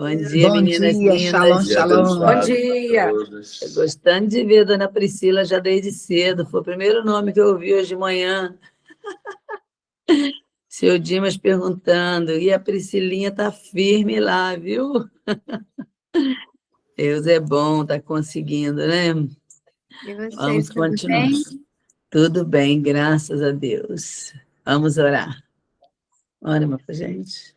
Bom dia, Bom meninas dia, shalom, lindas. Dia shalom. Bom abençoado dia. para Tô todos. gostando de ver a dona Priscila já desde cedo. Foi o primeiro nome que eu ouvi hoje de manhã. Seu Dimas perguntando. E a Priscilinha tá firme lá, viu? Deus é bom, tá conseguindo, né? E vocês, Vamos tudo continuar. bem? Tudo bem, graças a Deus. Vamos orar. Ora, minha gente.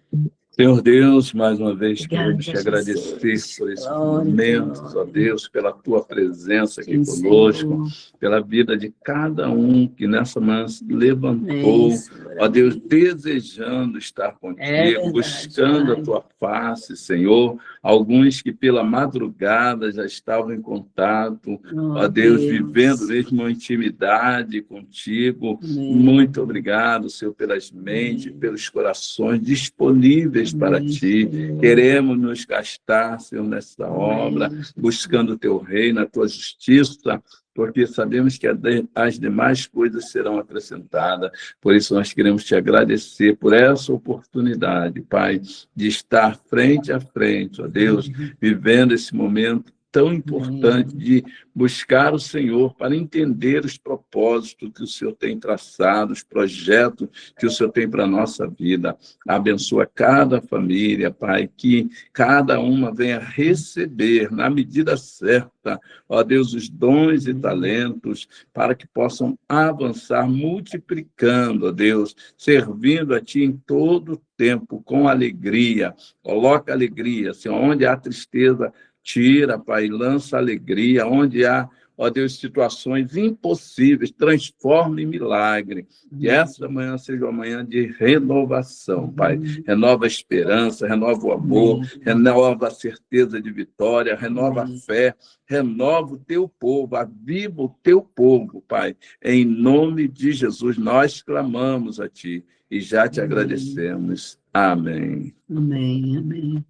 Senhor Deus, mais uma vez queremos Obrigada, te agradecer Jesus. por esses Glória, momentos, ó glória. Deus, pela tua presença aqui Sim, conosco, Senhor. pela vida de cada um que nessa manhã se É levantou, isso, ó Deus, amém. desejando estar É contigo, verdade, buscando a Pai. tua face, Senhor. Alguns que pela madrugada já estavam em contato, ó Oh, Deus, vivendo Deus. mesmo uma intimidade contigo. Amém. Muito obrigado, Senhor, pelas mentes, Amém. pelos corações disponíveis para Amém, Ti. Senhor. Queremos nos gastar, Senhor, nessa Amém, obra, Jesus. buscando o Teu reino, a Tua justiça, porque sabemos que as demais coisas serão acrescentadas. Por isso, nós queremos Te agradecer por essa oportunidade, Pai, de estar frente a frente, ó Deus, vivendo esse momento tão importante Amém. de buscar o Senhor para entender os propósitos que o Senhor tem traçado, os projetos que o Senhor tem para a nossa vida. Abençoa cada família, Pai, que cada uma venha receber, na medida certa, ó Deus, os dons e talentos, para que possam avançar, multiplicando, ó Deus, servindo a Ti em todo o tempo, com alegria. Coloca alegria, Senhor, onde há tristeza, tira, Pai, lança alegria. Onde há, ó Deus, situações impossíveis, transforma em milagre. Que essa manhã seja uma manhã de renovação, Pai. Renova a esperança, renova o amor, renova a certeza de vitória, renova a fé, renova o Teu povo, aviva o Teu povo, Pai. Em nome de Jesus, nós clamamos a Ti e já Te agradecemos. Amém. Amém, amém.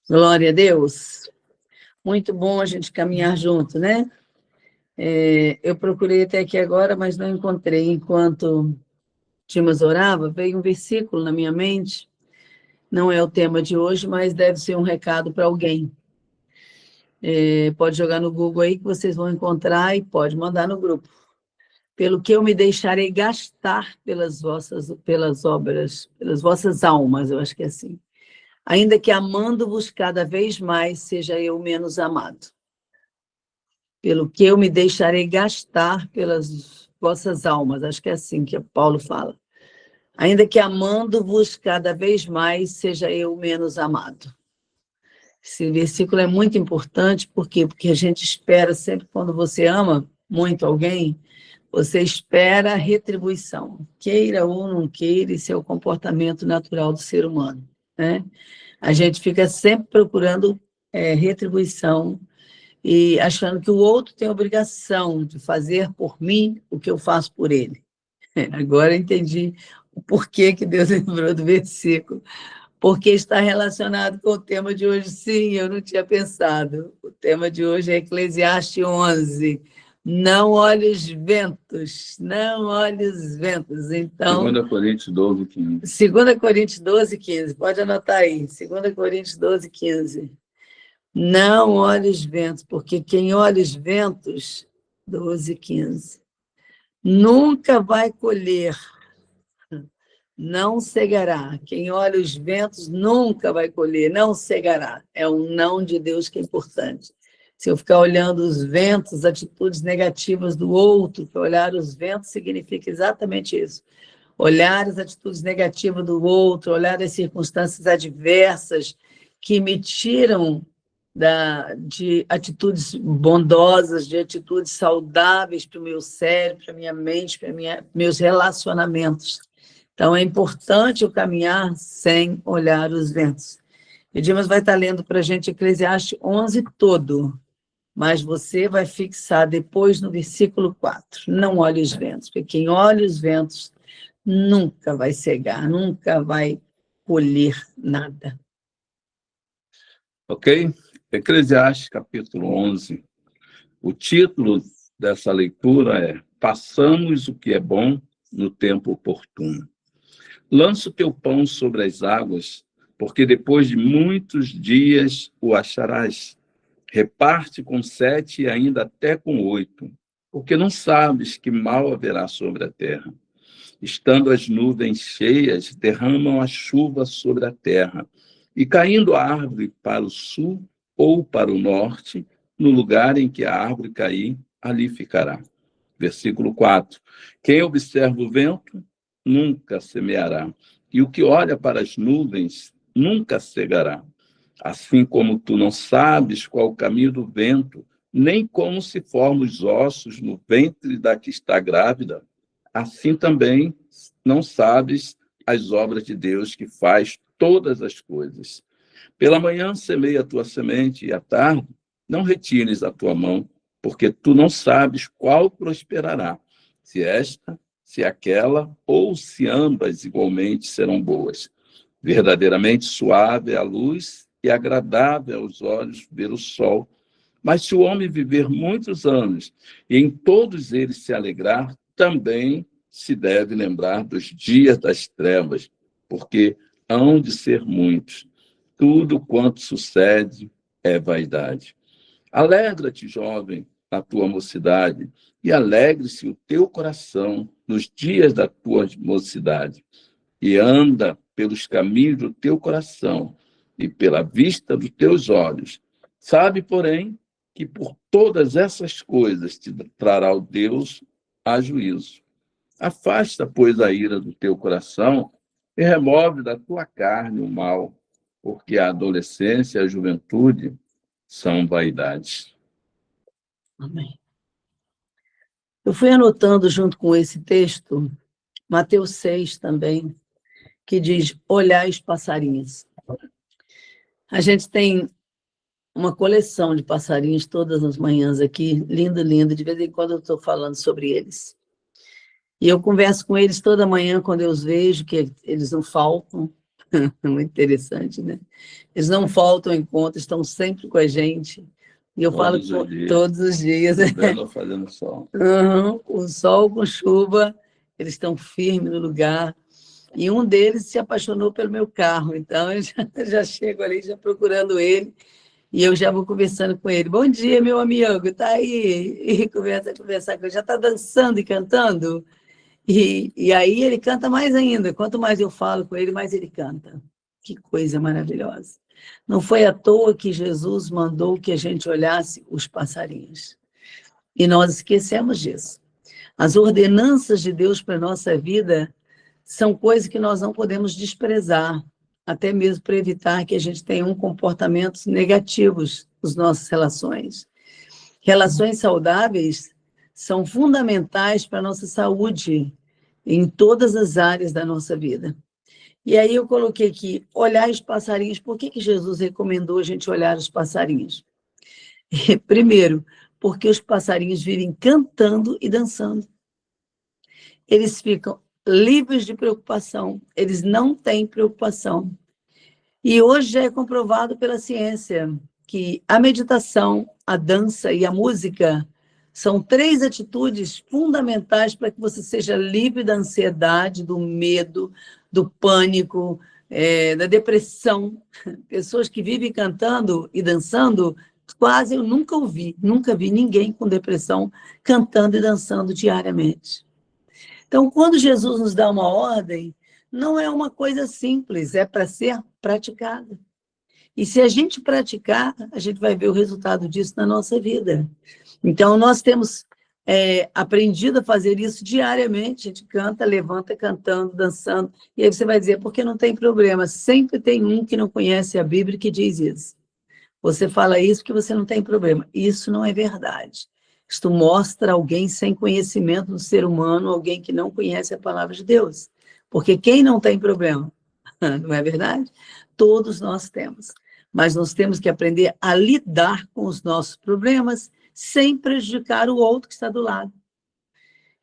Glória a Deus. Muito bom a gente caminhar junto, né? Eu procurei até aqui agora, mas não encontrei. Enquanto Dimas orava, veio um versículo na minha mente. Não é o tema de hoje, mas deve ser um recado para alguém. Pode jogar no Google aí que vocês vão encontrar e pode mandar no grupo. Pelo que eu me deixarei gastar pelas vossas almas, eu acho que é assim. Ainda que amando-vos cada vez mais, seja eu menos amado. Pelo que eu me deixarei gastar pelas vossas almas, acho que é assim que Paulo fala. Ainda que amando-vos cada vez mais, seja eu menos amado. Esse versículo é muito importante, por quê? Porque a gente espera sempre, quando você ama muito alguém, você espera retribuição. Queira ou não queira, esse é o comportamento natural do ser humano, né? A gente fica sempre procurando retribuição e achando que o outro tem a obrigação de fazer por mim o que eu faço por ele. Agora eu entendi o porquê que Deus lembrou do versículo. Porque está relacionado com o tema de hoje. Sim, eu não tinha pensado. O tema de hoje é Eclesiastes 11. Não olhe os ventos, não olhe os ventos. Então, 2 Coríntios 12, 15. 2 Coríntios 12, 15. Pode anotar aí. 2 Coríntios 12, 15. Não olhe os ventos, porque quem olha os ventos, 12, 15, nunca vai colher, não cegará. Quem olha os ventos nunca vai colher, não cegará. É um não de Deus que é importante. Se eu ficar olhando os ventos, atitudes negativas do outro, que olhar os ventos significa exatamente isso. Olhar as atitudes negativas do outro, olhar as circunstâncias adversas que me tiram de atitudes bondosas, de atitudes saudáveis para o meu cérebro, para a minha mente, para meus relacionamentos. Então, é importante eu caminhar sem olhar os ventos. E Dimas vai estar lendo para a gente Eclesiastes 11 todo, mas você vai fixar depois no versículo 4. Não olhe os ventos, porque quem olha os ventos nunca vai cegar, nunca vai colher nada. Ok? Eclesiastes, capítulo 11. O título dessa leitura é Passamos o que é bom no tempo oportuno. Lança o teu pão sobre as águas, porque depois de muitos dias o acharás. Reparte com 7 e ainda até com 8, porque não sabes que mal haverá sobre a terra. Estando as nuvens cheias, derramam a chuva sobre a terra, e caindo a árvore para o sul ou para o norte, no lugar em que a árvore cair, ali ficará. Versículo 4. Quem observa o vento, nunca semeará, e o que olha para as nuvens, nunca cegará. Assim como tu não sabes qual o caminho do vento, nem como se formam os ossos no ventre da que está grávida, assim também não sabes as obras de Deus que faz todas as coisas. Pela manhã semeia a tua semente, e à tarde não retires a tua mão, porque tu não sabes qual prosperará, se esta, se aquela, ou se ambas igualmente serão boas. Verdadeiramente suave é a luz e agradável aos olhos ver o sol. Mas se o homem viver muitos anos e em todos eles se alegrar, também se deve lembrar dos dias das trevas, porque hão de ser muitos. Tudo quanto sucede é vaidade. Alegra-te, jovem, na tua mocidade, e alegre-se o teu coração nos dias da tua mocidade, e anda pelos caminhos do teu coração e pela vista dos teus olhos. Sabe, porém, que por todas essas coisas te trará o Deus a juízo. Afasta, pois, a ira do teu coração e remove da tua carne o mal, porque a adolescência e a juventude são vaidades. Amém. Eu fui anotando junto com esse texto, Mateus 6 também, que diz, olhai os passarinhos. A gente tem uma coleção de passarinhos todas as manhãs aqui, lindo, lindo, de vez em quando eu estou falando sobre eles. E eu converso com eles toda manhã, quando eu os vejo, que eles não faltam. Muito interessante, né? Eles não faltam em conta, estão sempre com a gente. E eu falo todos os dias. Fazendo sol. Uhum, com sol, com chuva, eles estão firmes no lugar. E um deles se apaixonou pelo meu carro, então eu já chego ali, já procurando ele, e eu já vou conversando com ele. Bom dia, meu amigo, tá aí? E conversar com ele. Já está dançando e cantando? E aí ele canta mais ainda. Quanto mais eu falo com ele, mais ele canta. Que coisa maravilhosa. Não foi à toa que Jesus mandou que a gente olhasse os passarinhos. E nós esquecemos disso. As ordenanças de Deus para a nossa vida são coisas que nós não podemos desprezar, até mesmo para evitar que a gente tenha comportamentos negativos nas nossas relações. Relações saudáveis são fundamentais para a nossa saúde em todas as áreas da nossa vida. E aí eu coloquei aqui, olhar os passarinhos. Por que Jesus recomendou a gente olhar os passarinhos? Primeiro, porque os passarinhos vivem cantando e dançando. Eles ficam livres de preocupação, eles não têm preocupação. E hoje já é comprovado pela ciência que a meditação, a dança e a música são 3 atitudes fundamentais para que você seja livre da ansiedade, do medo, do pânico, da depressão. Pessoas que vivem cantando e dançando, quase eu nunca vi ninguém com depressão cantando e dançando diariamente. Então, quando Jesus nos dá uma ordem, não é uma coisa simples, é para ser praticada. E se a gente praticar, a gente vai ver o resultado disso na nossa vida. Então, nós temos aprendido a fazer isso diariamente. A gente canta, levanta cantando, dançando. E aí você vai dizer, porque não tem problema. Sempre tem um que não conhece a Bíblia que diz isso. Você fala isso porque você não tem problema. Isso não é verdade. Isto mostra alguém sem conhecimento do ser humano, alguém que não conhece a palavra de Deus. Porque quem não tem problema, não é verdade? Todos nós temos. Mas nós temos que aprender a lidar com os nossos problemas sem prejudicar o outro que está do lado.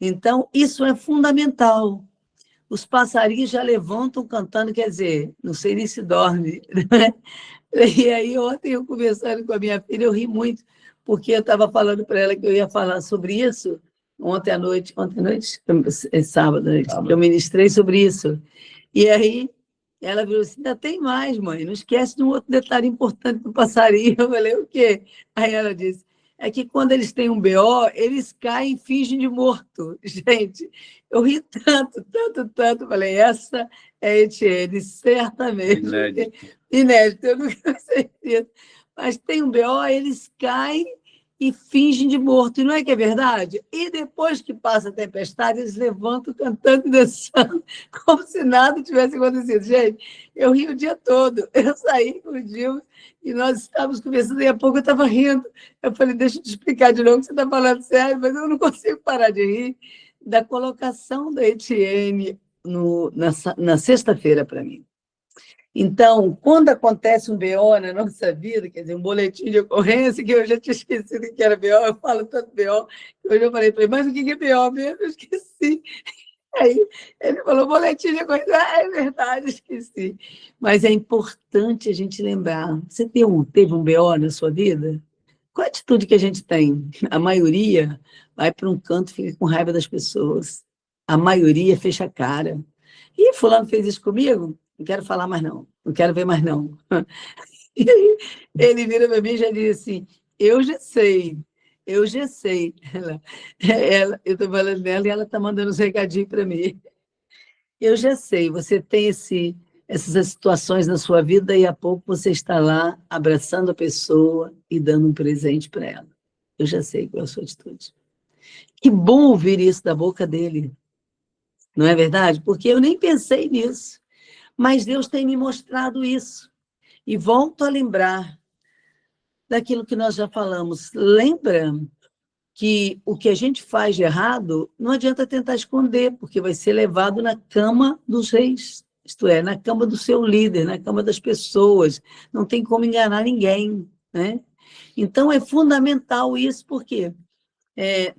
Então, isso é fundamental. Os passarinhos já levantam cantando, quer dizer, não sei nem se dorme. Né? E aí, ontem, eu conversando com a minha filha, eu ri muito, porque eu estava falando para ela que eu ia falar sobre isso ontem à noite, sábado à noite, eu ministrei sobre isso. E aí, Ela virou assim, ainda tem mais, mãe, não esquece de um outro detalhe importante do passarinho. Eu falei, o quê? Aí ela disse, é que quando eles têm um BO, eles caem e fingem de morto. Gente, eu ri tanto, tanto, tanto. Falei, essa é a Etienne, certamente. Inédito. Inédito, eu nunca pensei nisso. Mas tem um BO, eles caem e fingem de morto. E não é que é verdade? E depois que passa a tempestade, eles levantam cantando e dançando, como se nada tivesse acontecido. Gente, eu ri o dia todo. Eu saí com o Gil e nós estávamos conversando, e a pouco eu estava rindo. Eu falei, deixa eu te explicar de novo que você está falando sério, mas eu não consigo parar de rir da colocação da Etienne na sexta-feira para mim. Então, quando acontece um BO na nossa vida, quer dizer, um boletim de ocorrência, que eu já tinha esquecido que era BO, eu falo tanto BO, que hoje eu falei para ele, mas o que é BO mesmo? Eu esqueci. Aí ele falou, boletim de ocorrência, é verdade, esqueci. Mas é importante a gente lembrar, você teve um BO na sua vida? Qual a atitude que a gente tem? A maioria vai para um canto e fica com raiva das pessoas. A maioria fecha a cara. E fulano fez isso comigo? Não quero falar mais não. Não quero ver mais não. E aí ele vira para mim e já diz assim, eu já sei. Eu já sei. Eu estou falando dela e ela está mandando uns recadinhos para mim. Eu já sei, você tem essas situações na sua vida, daí a pouco você está lá abraçando a pessoa e dando um presente para ela. Eu já sei qual é a sua atitude. Que bom ouvir isso da boca dele, não é verdade? Porque eu nem pensei nisso, mas Deus tem me mostrado isso. E volto a lembrar daquilo que nós já falamos. Lembra que o que a gente faz de errado não adianta tentar esconder, porque vai ser levado na cama dos reis, isto é, na cama do seu líder, na cama das pessoas. Não tem como enganar ninguém, né? Então, é fundamental isso, porque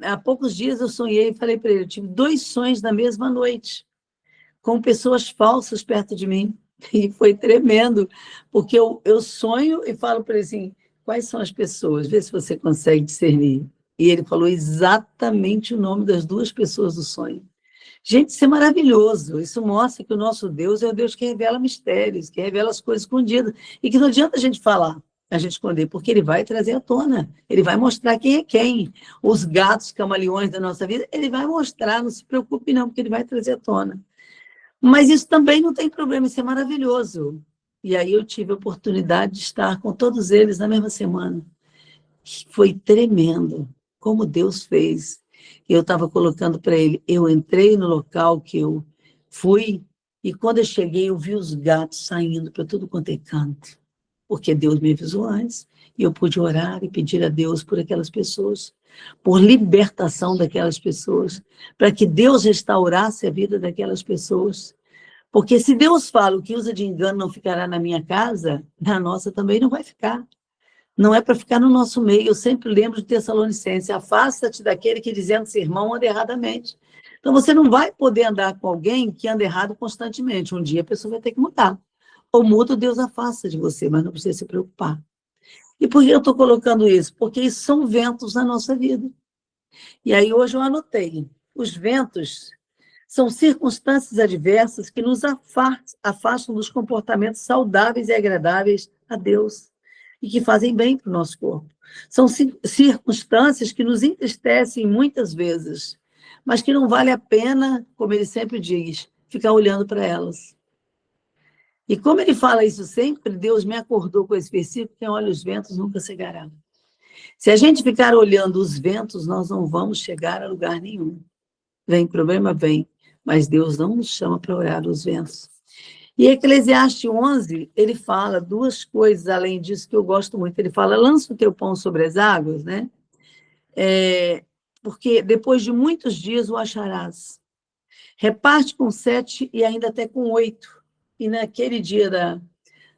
há poucos dias eu sonhei e falei para ele, eu tive 2 sonhos na mesma noite, com pessoas falsas perto de mim, e foi tremendo, porque eu sonho e falo para ele assim, quais são as pessoas? Vê se você consegue discernir. E ele falou exatamente o nome das 2 pessoas do sonho. Gente, isso é maravilhoso. Isso mostra que o nosso Deus é o Deus que revela mistérios, que revela as coisas escondidas. E que não adianta a gente falar, a gente esconder, porque ele vai trazer à tona. Ele vai mostrar quem é quem. Os gatos camaleões da nossa vida, ele vai mostrar, não se preocupe não, porque ele vai trazer à tona. Mas isso também não tem problema, isso é maravilhoso. E aí eu tive a oportunidade de estar com todos eles na mesma semana. Foi tremendo como Deus fez. Eu estava colocando para ele, eu entrei no local que eu fui, e quando eu cheguei, eu vi os gatos saindo para tudo quanto é canto, porque Deus me avisou antes, e eu pude orar e pedir a Deus por aquelas pessoas, por libertação daquelas pessoas, para que Deus restaurasse a vida daquelas pessoas. Porque se Deus fala o que usa de engano não ficará na minha casa, na nossa também não vai ficar. Não é para ficar no nosso meio. Eu sempre lembro de Tessalonicenses, afasta-te daquele que dizendo ser irmão anda erradamente. Então você não vai poder andar com alguém que anda errado constantemente. Um dia a pessoa vai ter que mudar. Ou muda, Deus afasta de você, mas não precisa se preocupar. E por que eu estou colocando isso? Porque isso são ventos na nossa vida. E aí hoje eu anotei. Os ventos são circunstâncias adversas que nos afastam dos comportamentos saudáveis e agradáveis a Deus e que fazem bem para o nosso corpo. São circunstâncias que nos entristecem muitas vezes, mas que não vale a pena, como ele sempre diz, ficar olhando para elas. E como ele fala isso sempre, Deus me acordou com esse versículo, quem olha os ventos nunca cegará. Se a gente ficar olhando os ventos, nós não vamos chegar a lugar nenhum. Vem problema? Vem. Mas Deus não nos chama para orar os ventos. E Eclesiastes 11, ele fala 2 coisas além disso que eu gosto muito. Ele fala, lança o teu pão sobre as águas, né? Porque depois de muitos dias o acharás. Reparte com 7 e ainda até com 8. E naquele dia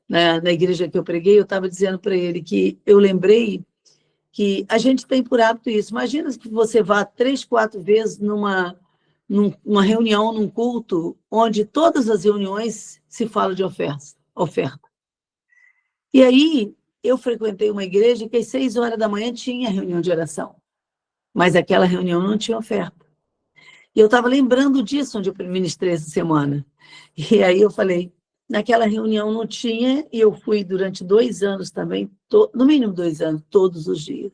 na igreja que eu preguei, eu estava dizendo para ele que eu lembrei que a gente tem por hábito isso. Imagina que você vá 3, 4 vezes numa reunião, num culto, onde todas as reuniões se fala de oferta. E aí, eu frequentei uma igreja que às 6 horas da manhã tinha reunião de oração, mas aquela reunião não tinha oferta. E eu estava lembrando disso onde eu ministrei essa semana. E aí eu falei, Naquela reunião não tinha, e eu fui durante 2 anos também, no mínimo 2 anos, todos os dias.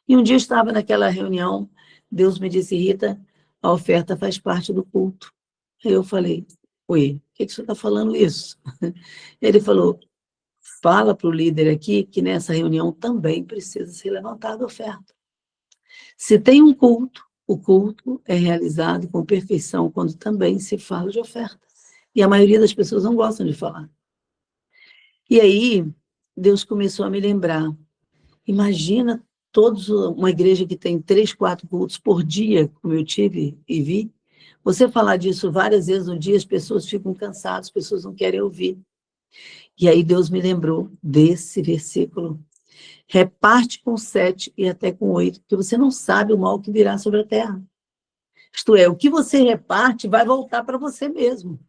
E um dia eu estava naquela reunião, Deus me disse, Rita, a oferta faz parte do culto. Aí eu falei, oi, por que você está falando isso? Ele falou, fala para o líder aqui que nessa reunião também precisa ser levantada a oferta. Se tem um culto, o culto é realizado com perfeição quando também se fala de oferta. E a maioria das pessoas não gostam de falar. E aí, Deus começou a me lembrar. Imagina uma igreja que tem 3, 4 cultos por dia, como eu tive e vi. Você falar disso várias vezes no dia, as pessoas ficam cansadas, as pessoas não querem ouvir. E aí Deus me lembrou desse versículo. Reparte com 7 e até com 8, porque você não sabe o mal que virá sobre a terra. Isto é, o que você reparte vai voltar para você mesmo.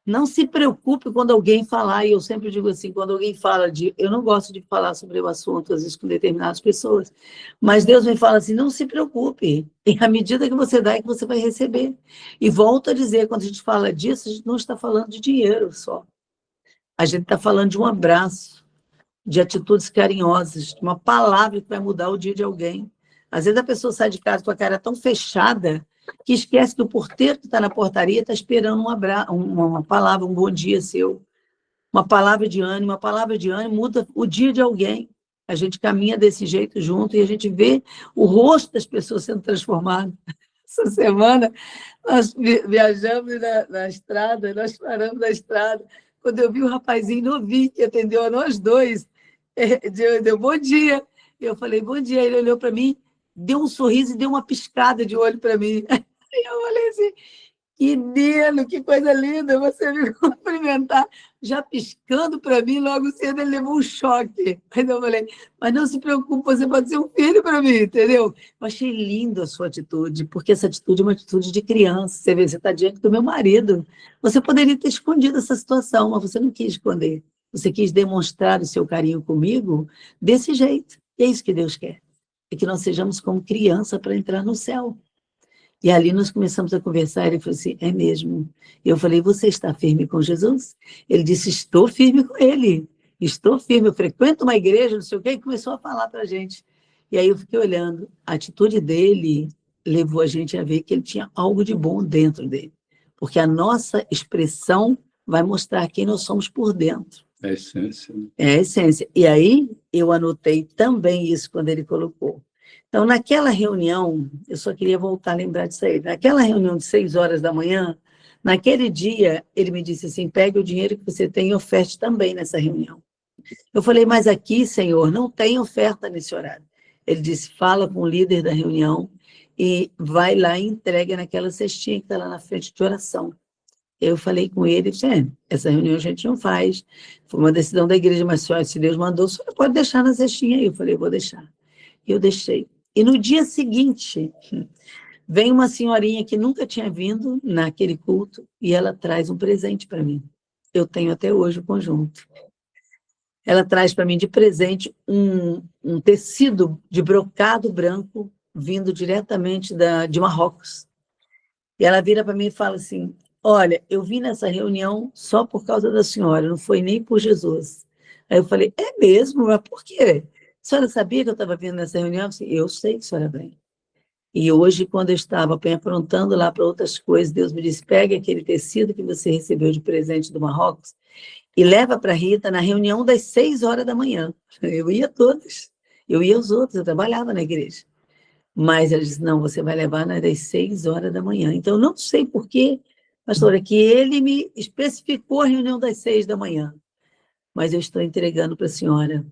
Não se preocupe quando alguém falar, e eu sempre digo assim, quando alguém fala de... Eu não gosto de falar sobre o assunto, às vezes, com determinadas pessoas, mas Deus me fala assim, não se preocupe, e à medida que você dá, é que você vai receber. E volto a dizer, quando a gente fala disso, a gente não está falando de dinheiro só. A gente está falando de um abraço, de atitudes carinhosas, de uma palavra que vai mudar o dia de alguém. Às vezes a pessoa sai de casa com a cara tão fechada que esquece que o porteiro que está na portaria está esperando uma palavra, um bom dia seu, uma palavra de ânimo muda o dia de alguém. A gente caminha desse jeito junto e a gente vê o rosto das pessoas sendo transformado. Essa semana nós viajamos na estrada, nós paramos na estrada, quando eu vi o rapazinho novinho que atendeu a nós dois, deu bom dia. Eu falei, bom dia. Ele olhou para mim, deu um sorriso e deu uma piscada de olho para mim. E eu falei assim, que lindo, que coisa linda, você me cumprimentar, já piscando para mim, logo cedo ele levou um choque. Aí eu falei, mas não se preocupe, você pode ser um filho para mim, entendeu? Eu achei lindo a sua atitude, porque essa atitude é uma atitude de criança, você vê, você está diante do meu marido. Você poderia ter escondido essa situação, mas você não quis esconder. Você quis demonstrar o seu carinho comigo desse jeito. E é isso que Deus quer, é que nós sejamos como criança para entrar no céu. E ali nós começamos a conversar, ele falou assim, é mesmo. Eu falei, você está firme com Jesus? Ele disse, estou firme com ele, estou firme, eu frequento uma igreja, não sei o quê, e começou a falar para a gente. E aí eu fiquei olhando, a atitude dele levou a gente a ver que ele tinha algo de bom dentro dele, porque a nossa expressão vai mostrar quem nós somos por dentro. É a essência. É a essência. E aí eu anotei também isso quando ele colocou. Então, naquela reunião, eu só queria voltar a lembrar disso aí, naquela reunião de 6 horas da manhã, naquele dia, ele me disse assim, pegue o dinheiro que você tem e oferte também nessa reunião. Eu falei, mas aqui, Senhor, não tem oferta nesse horário. Ele disse, fala com o líder da reunião e vai lá e entrega naquela cestinha que está lá na frente de oração. Eu falei com ele, disse, essa reunião a gente não faz, foi uma decisão da igreja, mas senhora, se Deus mandou, a senhora pode deixar na cestinha aí. Eu falei, vou deixar. E eu deixei. E no dia seguinte, vem uma senhorinha que nunca tinha vindo naquele culto e ela traz um presente para mim. Eu tenho até hoje o conjunto. Ela traz para mim de presente um tecido de brocado branco vindo diretamente de Marrocos. E ela vira para mim e fala assim, olha, eu vim nessa reunião só por causa da senhora, não foi nem por Jesus. Aí eu falei, é mesmo? Mas por quê? A senhora sabia que eu estava vindo nessa reunião? Eu sei que a senhora vem. E hoje, quando eu estava aprontando lá para outras coisas, Deus me disse, pegue aquele tecido que você recebeu de presente do Marrocos e leva para a Rita na reunião das 6 horas da manhã. Eu ia todas. Eu ia aos outros, eu trabalhava na igreja. Mas ela disse, não, você vai levar das 6 horas da manhã. Então, não sei por quê, pastora, que ele me especificou a reunião das 6 da manhã. Mas eu estou entregando para a senhora.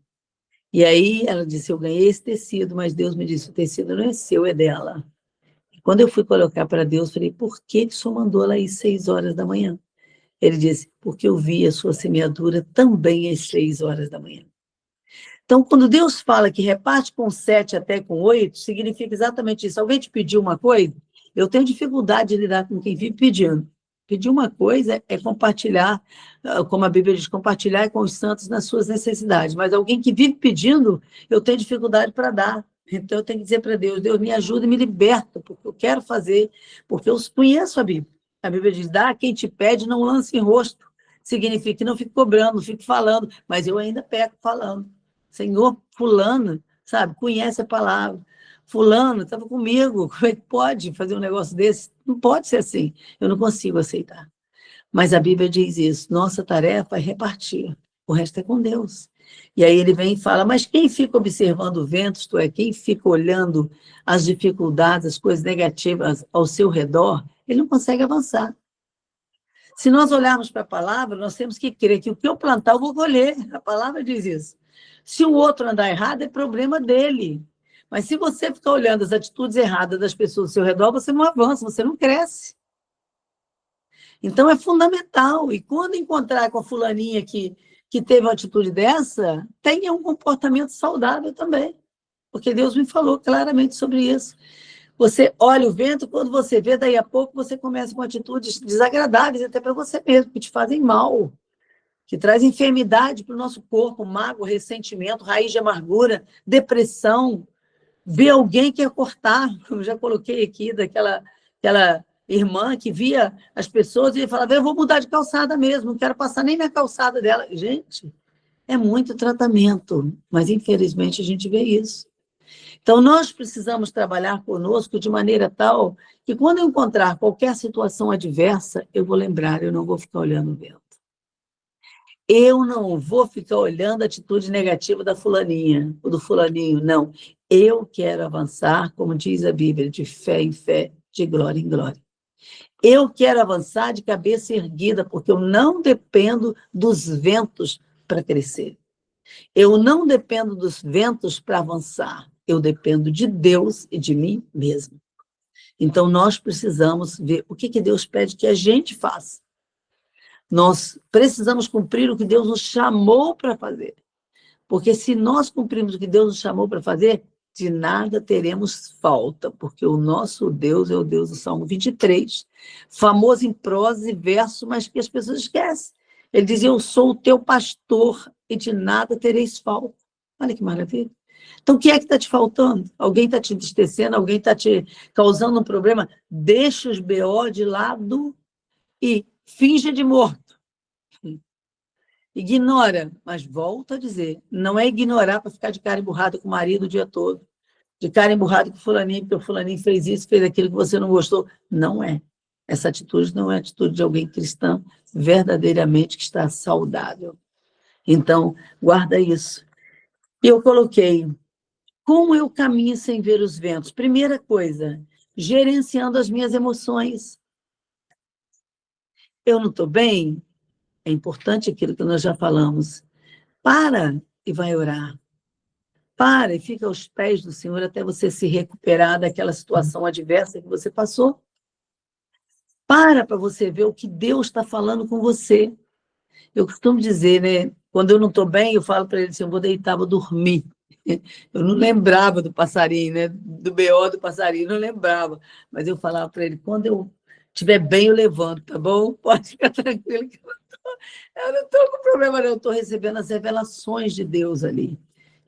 E aí ela disse, eu ganhei esse tecido, mas Deus me disse, o tecido não é seu, é dela. E quando eu fui colocar para Deus, falei, por que o senhor mandou ela ir 6 horas da manhã? Ele disse, porque eu vi a sua semeadura também às 6 horas da manhã. Então, quando Deus fala que reparte com 7 até com 8, significa exatamente isso. Alguém te pediu uma coisa? Eu tenho dificuldade de lidar com quem vive pedindo. Pedir uma coisa é compartilhar, como a Bíblia diz, compartilhar com os santos nas suas necessidades. Mas alguém que vive pedindo, eu tenho dificuldade para dar. Então, eu tenho que dizer para Deus, Deus me ajuda e me liberta, porque eu quero fazer, porque eu conheço a Bíblia. A Bíblia diz, dá a quem te pede, não lance em rosto. significa que não fico cobrando, não fico falando, mas eu ainda peco falando. Senhor, fulano, sabe, conhece a palavra. Fulano estava comigo, como é que pode fazer um negócio desse? Não pode ser assim, eu não consigo aceitar. Mas a Bíblia diz isso, nossa tarefa é repartir, o resto é com Deus. E aí ele vem e fala, mas quem fica observando o vento, isto é, quem fica olhando as dificuldades, as coisas negativas ao seu redor, ele não consegue avançar. Se nós olharmos para a palavra, nós temos que crer que o que eu plantar, eu vou colher. A palavra diz isso. Se o outro andar errado, é problema dele. Mas se você ficar olhando as atitudes erradas das pessoas ao seu redor, você não avança, você não cresce. Então, é fundamental. E quando encontrar com a fulaninha que teve uma atitude dessa, tenha um comportamento saudável também. Porque Deus me falou claramente sobre isso. Você olha o vento, quando você vê, daí a pouco você começa com atitudes desagradáveis até para você mesmo, que te fazem mal, que traz enfermidade para o nosso corpo, mágoa, ressentimento, raiz de amargura, depressão. Ver alguém que quer cortar, como eu já coloquei aqui, daquela irmã que via as pessoas e falava, eu vou mudar de calçada mesmo, não quero passar nem na calçada dela. Gente, é muito tratamento, mas infelizmente a gente vê isso. Então, nós precisamos trabalhar conosco de maneira tal que, quando eu encontrar qualquer situação adversa, eu vou lembrar, eu não vou ficar olhando o vento. Eu não vou ficar olhando a atitude negativa da fulaninha, ou do fulaninho, não. Eu quero avançar, como diz a Bíblia, de fé em fé, de glória em glória. Eu quero avançar de cabeça erguida, porque eu não dependo dos ventos para crescer. Eu não dependo dos ventos para avançar. Eu dependo de Deus e de mim mesmo. Então, nós precisamos ver o que Deus pede que a gente faça. Nós precisamos cumprir o que Deus nos chamou para fazer. Porque se nós cumprirmos o que Deus nos chamou para fazer, de nada teremos falta, porque o nosso Deus é o Deus do Salmo 23, famoso em prosa e verso, mas que as pessoas esquecem. Ele diz, eu sou o teu pastor e de nada tereis falta. Olha que maravilha. Então, o que é que está te faltando? Alguém está te entristecendo? Alguém está te causando um problema? Deixa os BO de lado e finge de morto. Ignora, mas volto a dizer, não é ignorar para ficar de cara emburrada com o marido o dia todo, de cara emburrada com o fulaninho, porque o fulaninho fez isso, fez aquilo que você não gostou. Não é. Essa atitude não é a atitude de alguém cristão verdadeiramente que está saudável. Então, guarda isso. Eu coloquei, como eu caminho sem ver os ventos? Primeira coisa, gerenciando as minhas emoções. Eu não estou bem? É importante aquilo que nós já falamos. Para e vai orar. Para e fica aos pés do Senhor até você se recuperar daquela situação adversa que você passou. Para você ver o que Deus está falando com você. Eu costumo dizer, né? Quando eu não estou bem, eu falo para ele assim, eu vou deitar, vou dormir. Eu não lembrava do passarinho, né? Do BO do passarinho, não lembrava. Mas eu falava para ele, quando eu estiver bem, eu levanto, tá bom? Pode ficar tranquilo que eu não estou com problema, não. Eu estou recebendo as revelações de Deus ali.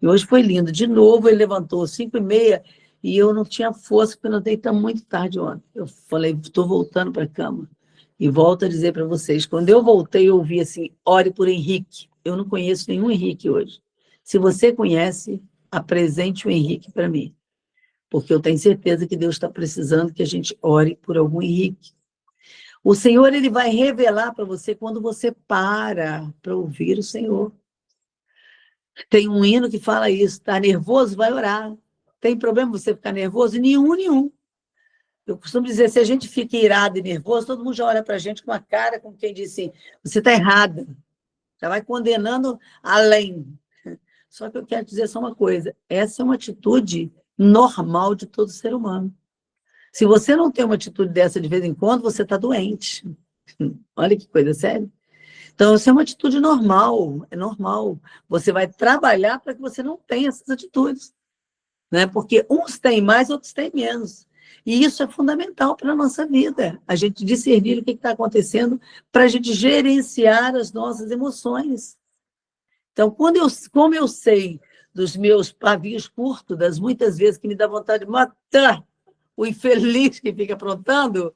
E hoje foi lindo. De novo, ele levantou 5h30 e eu não tinha força, porque nós deitamos muito tarde ontem. Eu falei, estou voltando para a cama. E volto a dizer para vocês, quando eu voltei, eu ouvi assim, ore por Henrique. Eu não conheço nenhum Henrique hoje. Se você conhece, apresente o Henrique para mim. Porque eu tenho certeza que Deus está precisando que a gente ore por algum Henrique. O Senhor, ele vai revelar para você quando você para ouvir o Senhor. Tem um hino que fala isso, está nervoso, vai orar. Tem problema você ficar nervoso? Nenhum. Eu costumo dizer, se a gente fica irado e nervoso, todo mundo já olha para a gente com uma cara, como quem diz assim, você está errada. Já vai condenando além. Só que eu quero dizer só uma coisa, essa é uma atitude normal de todo ser humano. Se você não tem uma atitude dessa de vez em quando, você está doente. Olha que coisa séria. Então, isso é uma atitude normal, é normal. Você vai trabalhar para que você não tenha essas atitudes. Né? Porque uns têm mais, outros têm menos. E isso é fundamental para a nossa vida. A gente discernir o que está acontecendo para a gente gerenciar as nossas emoções. Então, como eu sei dos meus pavios curtos, das muitas vezes que me dá vontade de matar o infeliz que fica aprontando,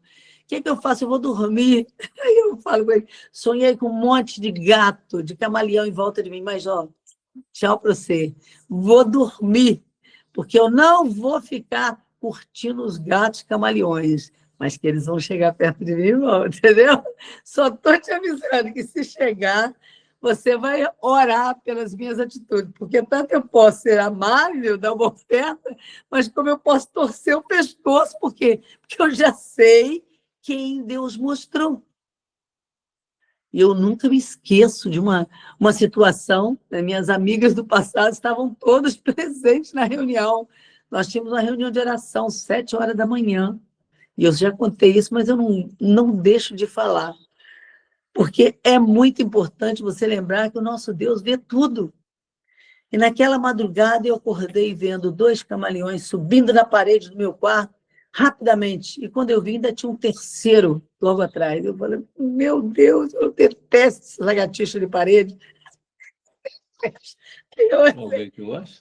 que eu faço? Eu vou dormir. Aí eu falo com ele, sonhei com um monte de gato, de camaleão em volta de mim, mas, ó, tchau para você. Vou dormir, porque eu não vou ficar curtindo os gatos camaleões, mas que eles vão chegar perto de mim, não, entendeu? Só estou te avisando que se chegar, você vai orar pelas minhas atitudes, porque tanto eu posso ser amável, dar uma oferta, mas como eu posso torcer o pescoço, por quê? Porque eu já sei quem Deus mostrou. E eu nunca me esqueço de uma situação, né? Minhas amigas do passado estavam todas presentes na reunião. Nós tínhamos uma reunião de oração, 7 horas da manhã. E eu já contei isso, mas eu não deixo de falar. Porque é muito importante você lembrar que o nosso Deus vê tudo. E naquela madrugada eu acordei vendo 2 camaleões subindo na parede do meu quarto, rapidamente. E quando eu vi, ainda tinha um terceiro logo atrás. Eu falei, meu Deus, eu detesto essa lagartixa de parede. Alguém que gosta?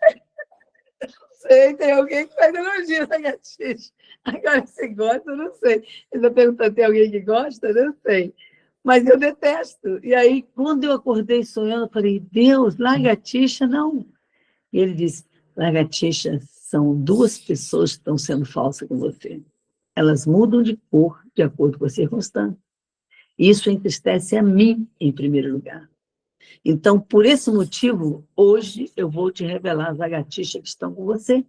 Sei, tem alguém que faz elogio a lagartixa. Agora, se gosta, eu não sei. Ele está perguntando, tem alguém que gosta? Eu não sei. Mas eu detesto. E aí, quando eu acordei sonhando, eu falei, Deus, lagartixa, não. E ele disse, lagartixa, são 2 pessoas que estão sendo falsas com você. Elas mudam de cor de acordo com a circunstância. Isso entristece a mim, em primeiro lugar. Então, por esse motivo, hoje eu vou te revelar as lagartixas que estão com você,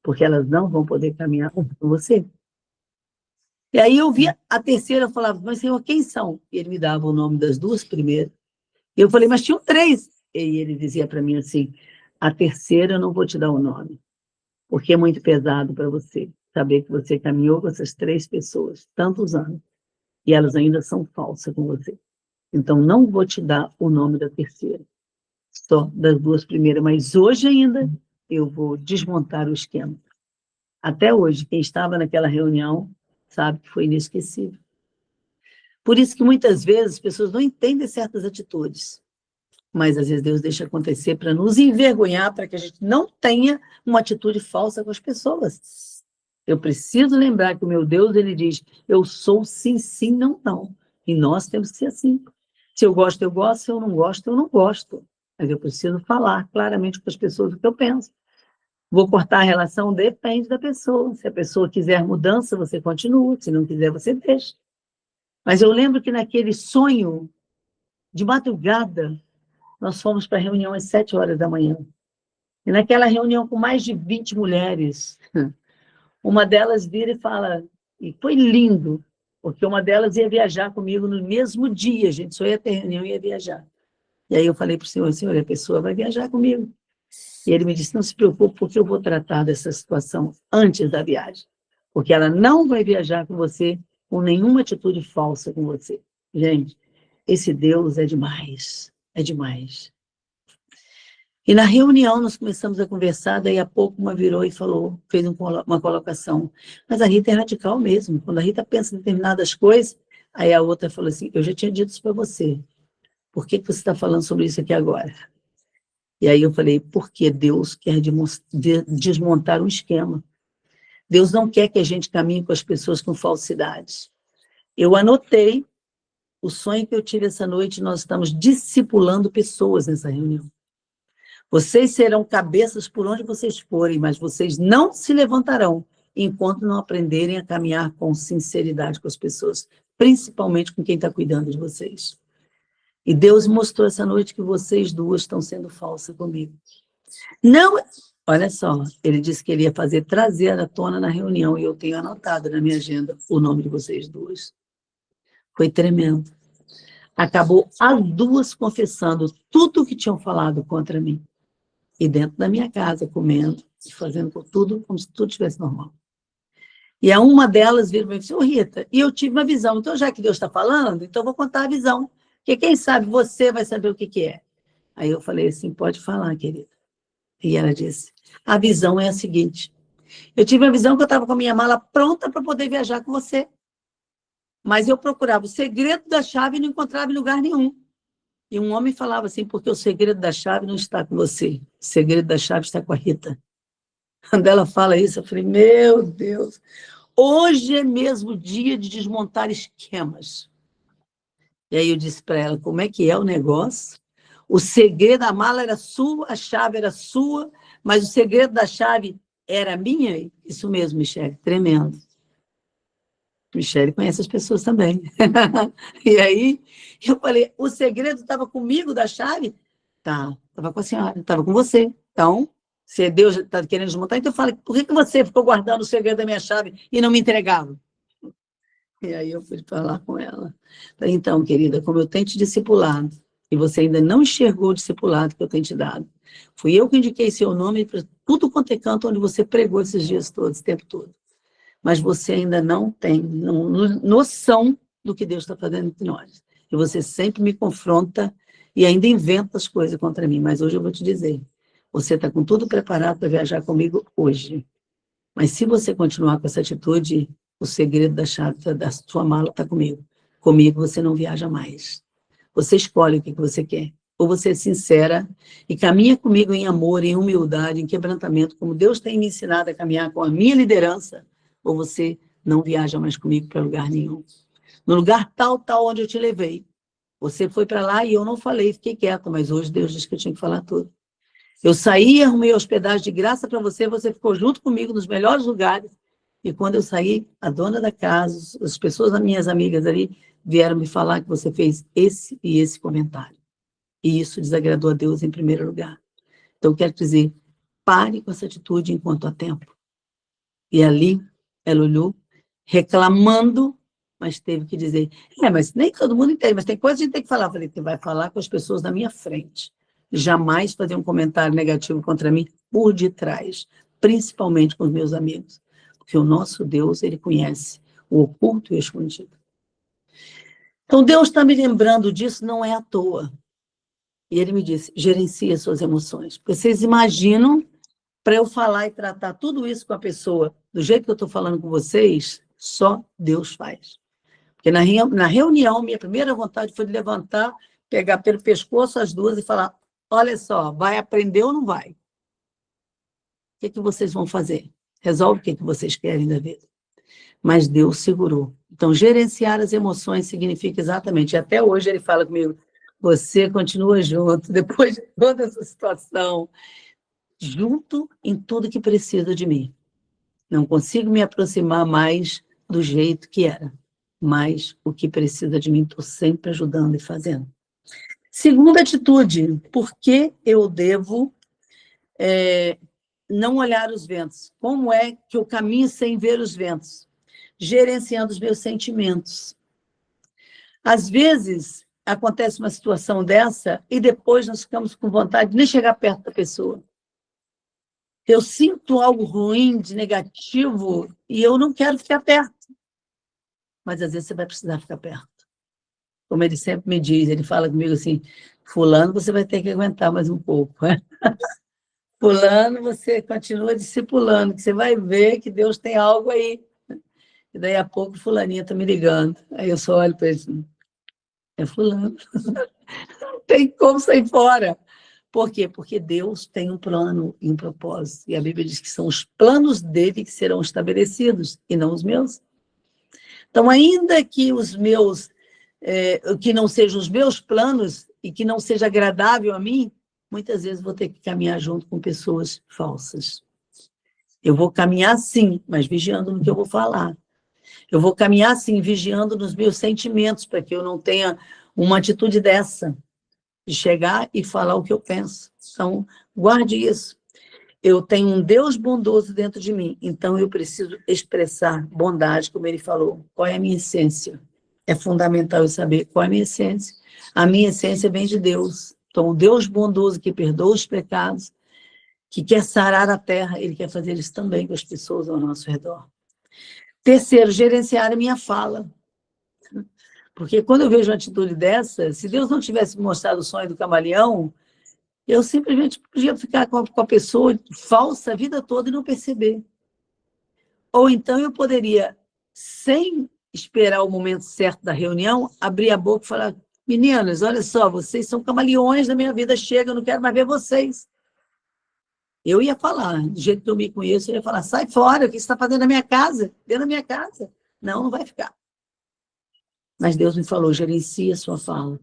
porque elas não vão poder caminhar com você. E aí eu via a terceira, eu falava, mas Senhor, quem são? E ele me dava o nome das 2 primeiras. E eu falei, mas tinham 3. E ele dizia para mim assim, a terceira eu não vou te dar o nome, porque é muito pesado para você saber que você caminhou com essas 3 pessoas tantos anos, e elas ainda são falsas com você. Então, não vou te dar o nome da terceira, só das 2 primeiras, mas hoje ainda eu vou desmontar o esquema. Até hoje, quem estava naquela reunião sabe que foi inesquecível. Por isso que muitas vezes as pessoas não entendem certas atitudes, mas às vezes Deus deixa acontecer para nos envergonhar, para que a gente não tenha uma atitude falsa com as pessoas. Eu preciso lembrar que o meu Deus, ele diz, eu sou sim, sim, não, não. E nós temos que ser assim. Se eu gosto, eu gosto. Se eu não gosto, eu não gosto. Mas eu preciso falar claramente com as pessoas o que eu penso. Vou cortar a relação? Depende da pessoa. Se a pessoa quiser mudança, você continua. Se não quiser, você deixa. Mas eu lembro que naquele sonho, de madrugada, nós fomos para a reunião às 7 horas da manhã. E naquela reunião com mais de 20 mulheres, uma delas vira e fala, e foi lindo, porque uma delas ia viajar comigo no mesmo dia, a gente só ia ter reunião e ia viajar. E aí eu falei para o senhor, a pessoa vai viajar comigo. E ele me disse, não se preocupe, porque eu vou tratar dessa situação antes da viagem. Porque ela não vai viajar com você com nenhuma atitude falsa com você. Gente, esse Deus é demais, é demais. E na reunião nós começamos a conversar, daí a pouco uma virou e falou, fez uma colocação. Mas a Rita é radical mesmo, quando a Rita pensa em determinadas coisas, aí a outra falou assim, eu já tinha dito isso para você, por que você está falando sobre isso aqui agora? E aí eu falei, porque Deus quer desmontar um esquema. Deus não quer que a gente caminhe com as pessoas com falsidades. Eu anotei o sonho que eu tive essa noite, nós estamos discipulando pessoas nessa reunião. Vocês serão cabeças por onde vocês forem, mas vocês não se levantarão enquanto não aprenderem a caminhar com sinceridade com as pessoas, principalmente com quem está cuidando de vocês. E Deus mostrou essa noite que vocês 2 estão sendo falsas comigo. Não, olha só, ele disse que ele ia trazer à tona na reunião, e eu tenho anotado na minha agenda o nome de vocês 2. Foi tremendo. Acabou as 2 confessando tudo o que tinham falado contra mim. E dentro da minha casa, comendo, fazendo tudo como se tudo estivesse normal. E a uma delas virou e disse, Rita, e eu tive uma visão, então já que Deus está falando, então eu vou contar a visão, porque quem sabe você vai saber o que é. Aí eu falei assim, pode falar, querida. E ela disse, a visão é a seguinte, eu tive uma visão que eu estava com a minha mala pronta para poder viajar com você, mas eu procurava o segredo da chave e não encontrava em lugar nenhum. E um homem falava assim, porque o segredo da chave não está com você, o segredo da chave está com a Rita. Quando ela fala isso, eu falei, meu Deus, hoje é mesmo dia de desmontar esquemas. E aí eu disse para ela, como é que é o negócio? O segredo da mala era sua, a chave era sua, mas o segredo da chave era minha? Isso mesmo, Michele, tremendo. Michele conhece as pessoas também. E aí eu falei, o segredo estava comigo da chave? Tá, estava com a senhora, estava com você. Então, se Deus está querendo desmontar, então eu falei, por que você ficou guardando o segredo da minha chave e não me entregava? E aí eu fui falar com ela. Falei, então, querida, como eu tenho te discipulado, e você ainda não enxergou o discipulado que eu tenho te dado, fui eu que indiquei seu nome para tudo quanto é canto onde você pregou esses dias todos, esse tempo todo. Mas você ainda não tem noção do que Deus está fazendo entre nós. E você sempre me confronta e ainda inventa as coisas contra mim. Mas hoje eu vou te dizer, você está com tudo preparado para viajar comigo hoje. Mas se você continuar com essa atitude, o segredo da chave da sua mala está comigo. Comigo você não viaja mais. Você escolhe o que você quer. Ou você é sincera e caminha comigo em amor, em humildade, em quebrantamento, como Deus tem me ensinado a caminhar com a minha liderança, ou você não viaja mais comigo para lugar nenhum. No lugar tal onde eu te levei. Você foi para lá e eu não falei, fiquei quieta, mas hoje Deus disse que eu tinha que falar tudo. Eu saí, arrumei hospedagem de graça para você, você ficou junto comigo nos melhores lugares, e quando eu saí, a dona da casa, as pessoas, as minhas amigas ali, vieram me falar que você fez esse e esse comentário. E isso desagradou a Deus em primeiro lugar. Então, eu quero dizer, pare com essa atitude enquanto há tempo. E ali, ela olhou, reclamando, mas teve que dizer, mas nem todo mundo entende, mas tem coisa que a gente tem que falar. Eu falei, você vai falar com as pessoas na minha frente. Jamais fazer um comentário negativo contra mim por detrás, principalmente com os meus amigos. Porque o nosso Deus, ele conhece o oculto e o escondido. Então, Deus está me lembrando disso, não é à toa. E ele me disse, gerencie as suas emoções. Porque vocês imaginam, para eu falar e tratar tudo isso com a pessoa, do jeito que eu estou falando com vocês, só Deus faz. Porque na reunião, minha primeira vontade foi de levantar, pegar pelo pescoço as duas e falar, olha só, vai aprender ou não vai? O que vocês vão fazer? Resolve o que vocês querem da vida. Mas Deus segurou. Então, gerenciar as emoções significa exatamente, e até hoje ele fala comigo, você continua junto, depois de toda essa situação, junto em tudo que precisa de mim. Não consigo me aproximar mais do jeito que era, mas o que precisa de mim, estou sempre ajudando e fazendo. Segunda atitude, por que eu devo não olhar os ventos? Como é que eu caminho sem ver os ventos? Gerenciando os meus sentimentos. Às vezes, acontece uma situação dessa e depois nós ficamos com vontade de nem chegar perto da pessoa. Eu sinto algo ruim, de negativo, e eu não quero ficar perto. Mas às vezes você vai precisar ficar perto. Como ele sempre me diz, ele fala comigo assim, fulano, você vai ter que aguentar mais um pouco. Né? Fulano, você continua discipulando, que você vai ver que Deus tem algo aí. E daí a pouco fulaninha está me ligando. Aí eu só olho para ele assim, é fulano. Não tem como sair fora. Por quê? Porque Deus tem um plano e um propósito. E a Bíblia diz que são os planos dele que serão estabelecidos, e não os meus. Então, ainda que os meus, que não sejam os meus planos e que não seja agradável a mim, muitas vezes vou ter que caminhar junto com pessoas falsas. Eu vou caminhar sim, mas vigiando no que eu vou falar. Eu vou caminhar sim, vigiando nos meus sentimentos, para que eu não tenha uma atitude dessa, de chegar e falar o que eu penso. Então, guarde isso. Eu tenho um Deus bondoso dentro de mim, então eu preciso expressar bondade, como ele falou. Qual é a minha essência? É fundamental eu saber qual é a minha essência. A minha essência vem de Deus. Então, o Deus bondoso que perdoa os pecados, que quer sarar a terra, ele quer fazer isso também com as pessoas ao nosso redor. Terceiro, gerenciar a minha fala. Porque quando eu vejo uma atitude dessa, se Deus não tivesse mostrado o sonho do camaleão, eu simplesmente podia ficar com a pessoa falsa a vida toda e não perceber. Ou então eu poderia, sem esperar o momento certo da reunião, abrir a boca e falar, meninas, olha só, vocês são camaleões da minha vida, chega, eu não quero mais ver vocês. Eu ia falar, do jeito que eu me conheço, eu ia falar, sai fora, o que você está fazendo na minha casa? Dentro da minha casa. Não, não vai ficar. Mas Deus me falou, gerencia a sua fala.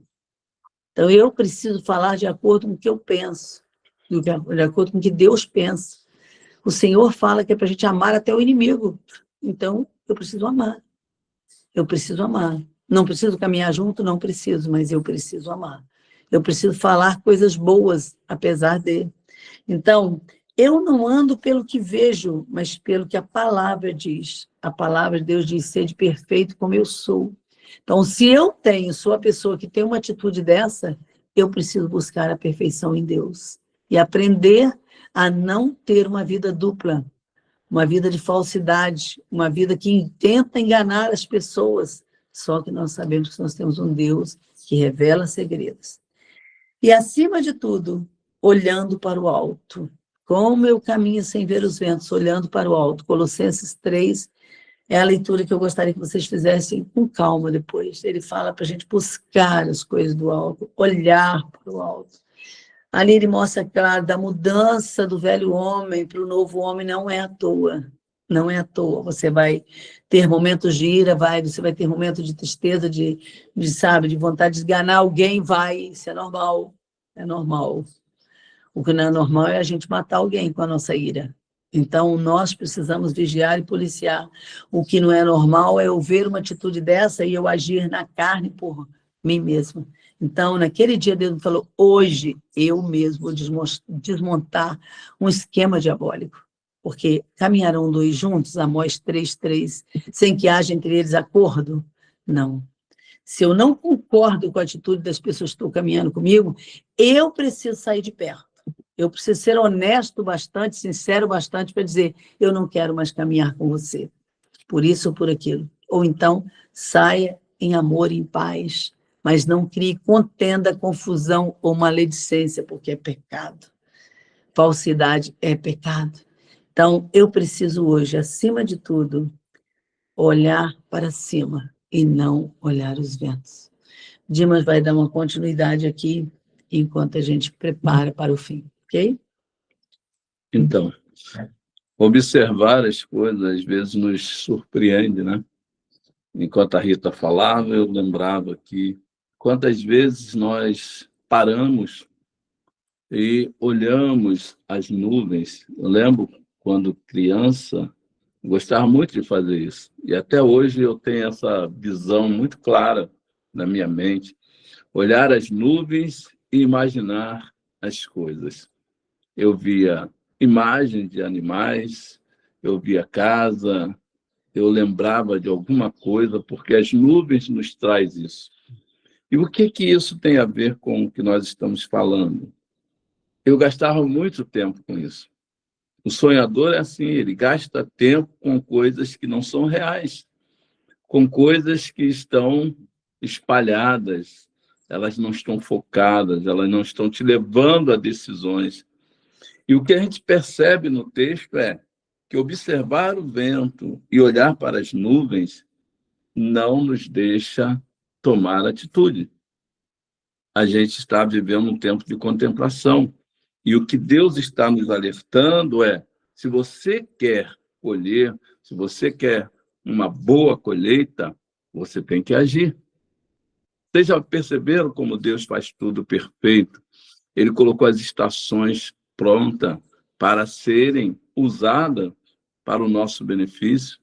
Então, eu preciso falar de acordo com o que eu penso, de acordo com o que Deus pensa. O Senhor fala que é para a gente amar até o inimigo. Então, eu preciso amar. Eu preciso amar. Não preciso caminhar junto? Não preciso, mas eu preciso amar. Eu preciso falar coisas boas, apesar de. Então, eu não ando pelo que vejo, mas pelo que a palavra diz. A palavra de Deus diz, sede perfeito como eu sou. Então, se eu sou a pessoa que tem uma atitude dessa, eu preciso buscar a perfeição em Deus. E aprender a não ter uma vida dupla, uma vida de falsidade, uma vida que tenta enganar as pessoas. Só que nós sabemos que nós temos um Deus que revela segredos. E, acima de tudo, olhando para o alto. Como eu caminho sem ver os ventos, olhando para o alto. Colossenses 3 é a leitura que eu gostaria que vocês fizessem com calma depois. Ele fala para a gente buscar as coisas do alto, olhar para o alto. Ali ele mostra, claro, da mudança do velho homem para o novo homem, não é à toa. Não é à toa. Você vai ter momentos de ira, você vai ter momentos de tristeza, sabe, de vontade de esganar alguém, isso é normal. É normal. O que não é normal é a gente matar alguém com a nossa ira. Então, nós precisamos vigiar e policiar. O que não é normal é eu ver uma atitude dessa e eu agir na carne por mim mesma. Então, naquele dia, Deus me falou, hoje eu mesmo vou desmontar um esquema diabólico. Porque caminharão dois juntos, Amós 3:3, sem que haja entre eles acordo? Não. Se eu não concordo com a atitude das pessoas que estão caminhando comigo, eu preciso sair de perto. Eu preciso ser honesto bastante, sincero bastante para dizer, eu não quero mais caminhar com você, por isso ou por aquilo. Ou então, saia em amor e em paz, mas não crie contenda, confusão ou maledicência, porque é pecado. Falsidade é pecado. Então, eu preciso hoje, acima de tudo, olhar para cima e não olhar os ventos. Dimas vai dar uma continuidade aqui, enquanto a gente prepara para o fim, ok? Então, observar as coisas às vezes nos surpreende, né? Enquanto a Rita falava, eu lembrava que quantas vezes nós paramos e olhamos as nuvens. Eu lembro quando criança, gostava muito de fazer isso. E até hoje eu tenho essa visão muito clara na minha mente. Olhar as nuvens e imaginar as coisas. Eu via imagens de animais, eu via casa, eu lembrava de alguma coisa, porque as nuvens nos traz isso. E o que isso tem a ver com o que nós estamos falando? Eu gastava muito tempo com isso. O sonhador é assim, ele gasta tempo com coisas que não são reais, com coisas que estão espalhadas, elas não estão focadas, elas não estão te levando a decisões. E o que a gente percebe no texto é que observar o vento e olhar para as nuvens não nos deixa tomar atitude. A gente está vivendo um tempo de contemplação. E o que Deus está nos alertando é, se você quer colher, se você quer uma boa colheita, você tem que agir. Vocês já perceberam como Deus faz tudo perfeito? Ele colocou as estações prontas para serem usadas para o nosso benefício.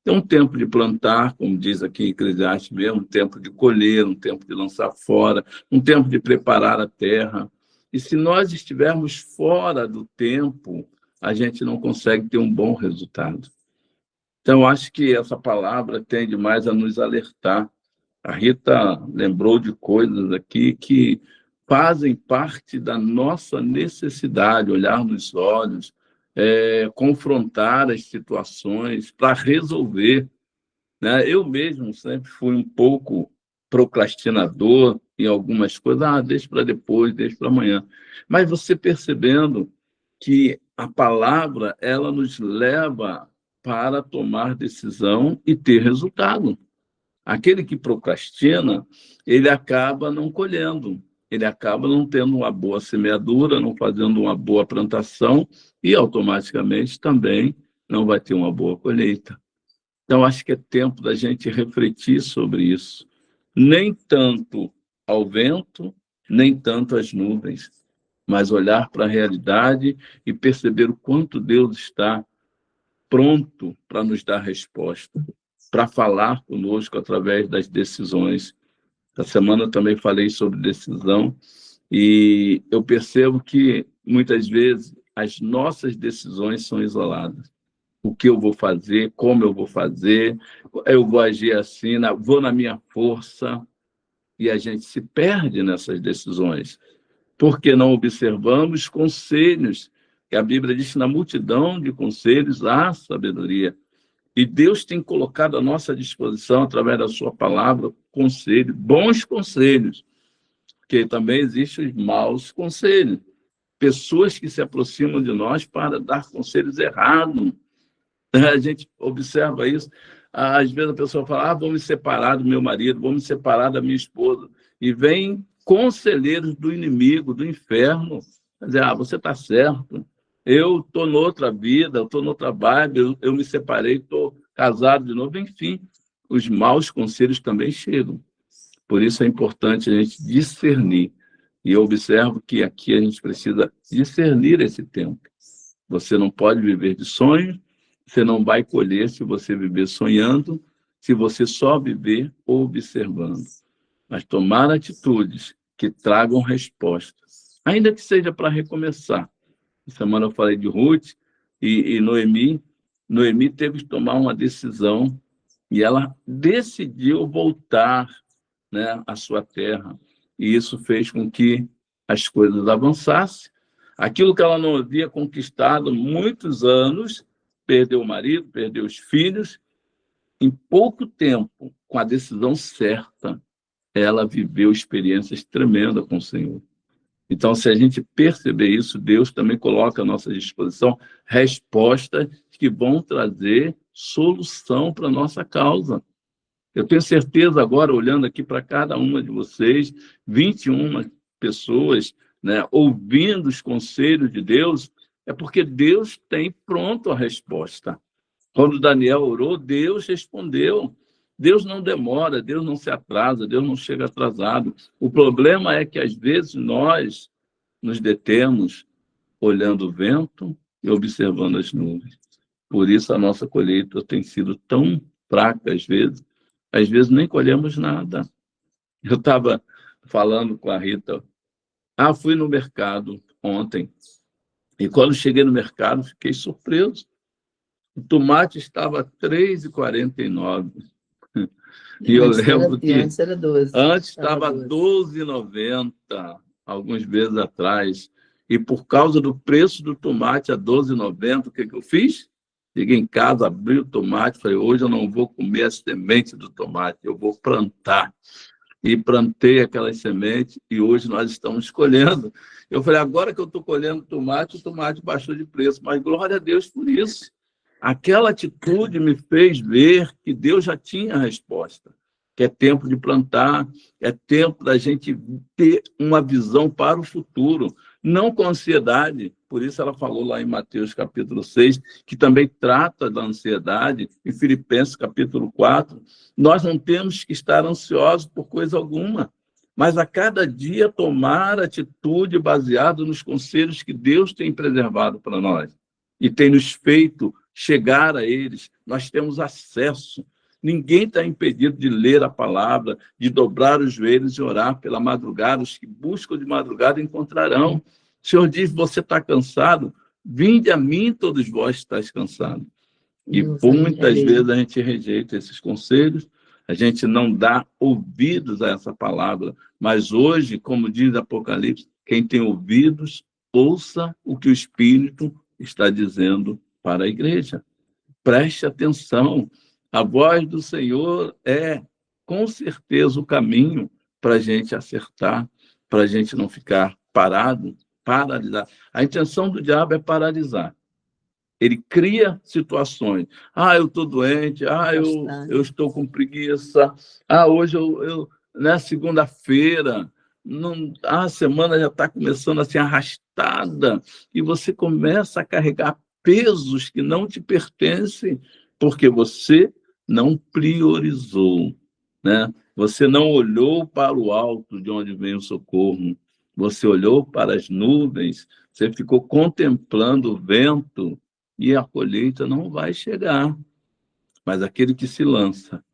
Tem um tempo de plantar, como diz aqui em Eclesiastes mesmo, um tempo de colher, um tempo de lançar fora, um tempo de preparar a terra. E se nós estivermos fora do tempo, a gente não consegue ter um bom resultado. Então, acho que essa palavra tende mais a nos alertar. A Rita lembrou de coisas aqui que fazem parte da nossa necessidade, olhar nos olhos, confrontar as situações para resolver, né? Eu mesmo sempre fui um pouco procrastinador em algumas coisas, deixa para depois, deixa para amanhã. Mas você percebendo que a palavra ela nos leva para tomar decisão e ter resultado. Aquele que procrastina, ele acaba não colhendo. ele acaba não tendo uma boa semeadura, não fazendo uma boa plantação e, automaticamente, também não vai ter uma boa colheita. Então, acho que é tempo da gente refletir sobre isso. Nem tanto ao vento, nem tanto às nuvens, mas olhar para a realidade e perceber o quanto Deus está pronto para nos dar resposta, para falar conosco através das decisões. Essa semana eu também falei sobre decisão e eu percebo que, muitas vezes, as nossas decisões são isoladas. O que eu vou fazer, como eu vou agir assim, vou na minha força, e a gente se perde nessas decisões, porque não observamos conselhos, que a Bíblia diz que na multidão de conselhos há sabedoria. E Deus tem colocado à nossa disposição, através da sua palavra, conselhos, bons conselhos, porque também existem os maus conselhos. Pessoas que se aproximam de nós para dar conselhos errados. A gente observa isso. Às vezes a pessoa fala, vou me separar do meu marido, vou me separar da minha esposa. E vem conselheiros do inimigo, do inferno, dizer, você está certo, eu estou noutra vida, eu estou noutra vibe, eu me separei, estou casado de novo. Enfim, os maus conselhos também chegam. Por isso é importante a gente discernir. E eu observo que aqui a gente precisa discernir esse tempo. Você não pode viver de sonhos, você não vai colher se você viver sonhando, se você só viver observando. Mas tomar atitudes que tragam respostas, ainda que seja para recomeçar. Essa semana eu falei de Ruth e Noemi. Noemi teve que tomar uma decisão e ela decidiu voltar, né, à sua terra. E isso fez com que as coisas avançassem. Aquilo que ela não havia conquistado muitos anos, perdeu o marido, perdeu os filhos. Em pouco tempo, com a decisão certa, ela viveu experiências tremendas com o Senhor. Então, se a gente perceber isso, Deus também coloca à nossa disposição respostas que vão trazer solução para a nossa causa. Eu tenho certeza agora, olhando aqui para cada uma de vocês, 21 pessoas, né, ouvindo os conselhos de Deus, é porque Deus tem pronto a resposta. Quando Daniel orou, Deus respondeu. Deus não demora, Deus não se atrasa, Deus não chega atrasado. O problema é que, às vezes, nós nos detemos olhando o vento e observando as nuvens. Por isso, a nossa colheita tem sido tão fraca, às vezes nem colhemos nada. Eu estava falando com a Rita, fui no mercado ontem, e quando cheguei no mercado, fiquei surpreso. O tomate estava R$ 3,49. E eu lembro que antes era 12. Antes estava R$ 12,90, alguns meses atrás. E por causa do preço do tomate a R$ 12,90, o que eu fiz? Cheguei em casa, abri o tomate, falei, hoje eu não vou comer a semente do tomate, eu vou plantar. E plantei aquelas sementes e hoje nós estamos colhendo. Eu falei, agora que eu estou colhendo tomate, o tomate baixou de preço, mas glória a Deus por isso. Aquela atitude me fez ver que Deus já tinha a resposta, que é tempo de plantar, é tempo da gente ter uma visão para o futuro, não com ansiedade. Por isso ela falou lá em Mateus capítulo 6, que também trata da ansiedade, em Filipenses capítulo 4. Nós não temos que estar ansiosos por coisa alguma, mas a cada dia tomar atitude baseada nos conselhos que Deus tem preservado para nós e tem nos feito chegar a eles. Nós temos acesso. Ninguém está impedido de ler a palavra, de dobrar os joelhos e orar pela madrugada. Os que buscam de madrugada encontrarão. O Senhor diz, você está cansado? Vinde a mim, todos vós estáis cansados. E muitas vezes a gente rejeita esses conselhos, a gente não dá ouvidos a essa palavra. Mas hoje, como diz Apocalipse, quem tem ouvidos, ouça o que o Espírito está dizendo para a igreja. Preste atenção. A voz do Senhor é, com certeza, o caminho para a gente acertar, para a gente não ficar parado, paralisar. A intenção do diabo é paralisar. Ele cria situações. Eu estou doente, eu estou com preguiça, hoje na segunda-feira, a semana já está começando a ser arrastada e você começa a carregar pesos que não te pertencem, porque você não priorizou, né? Você não olhou para o alto de onde vem o socorro, você olhou para as nuvens, você ficou contemplando o vento e a colheita não vai chegar. Mas aquele que se lança,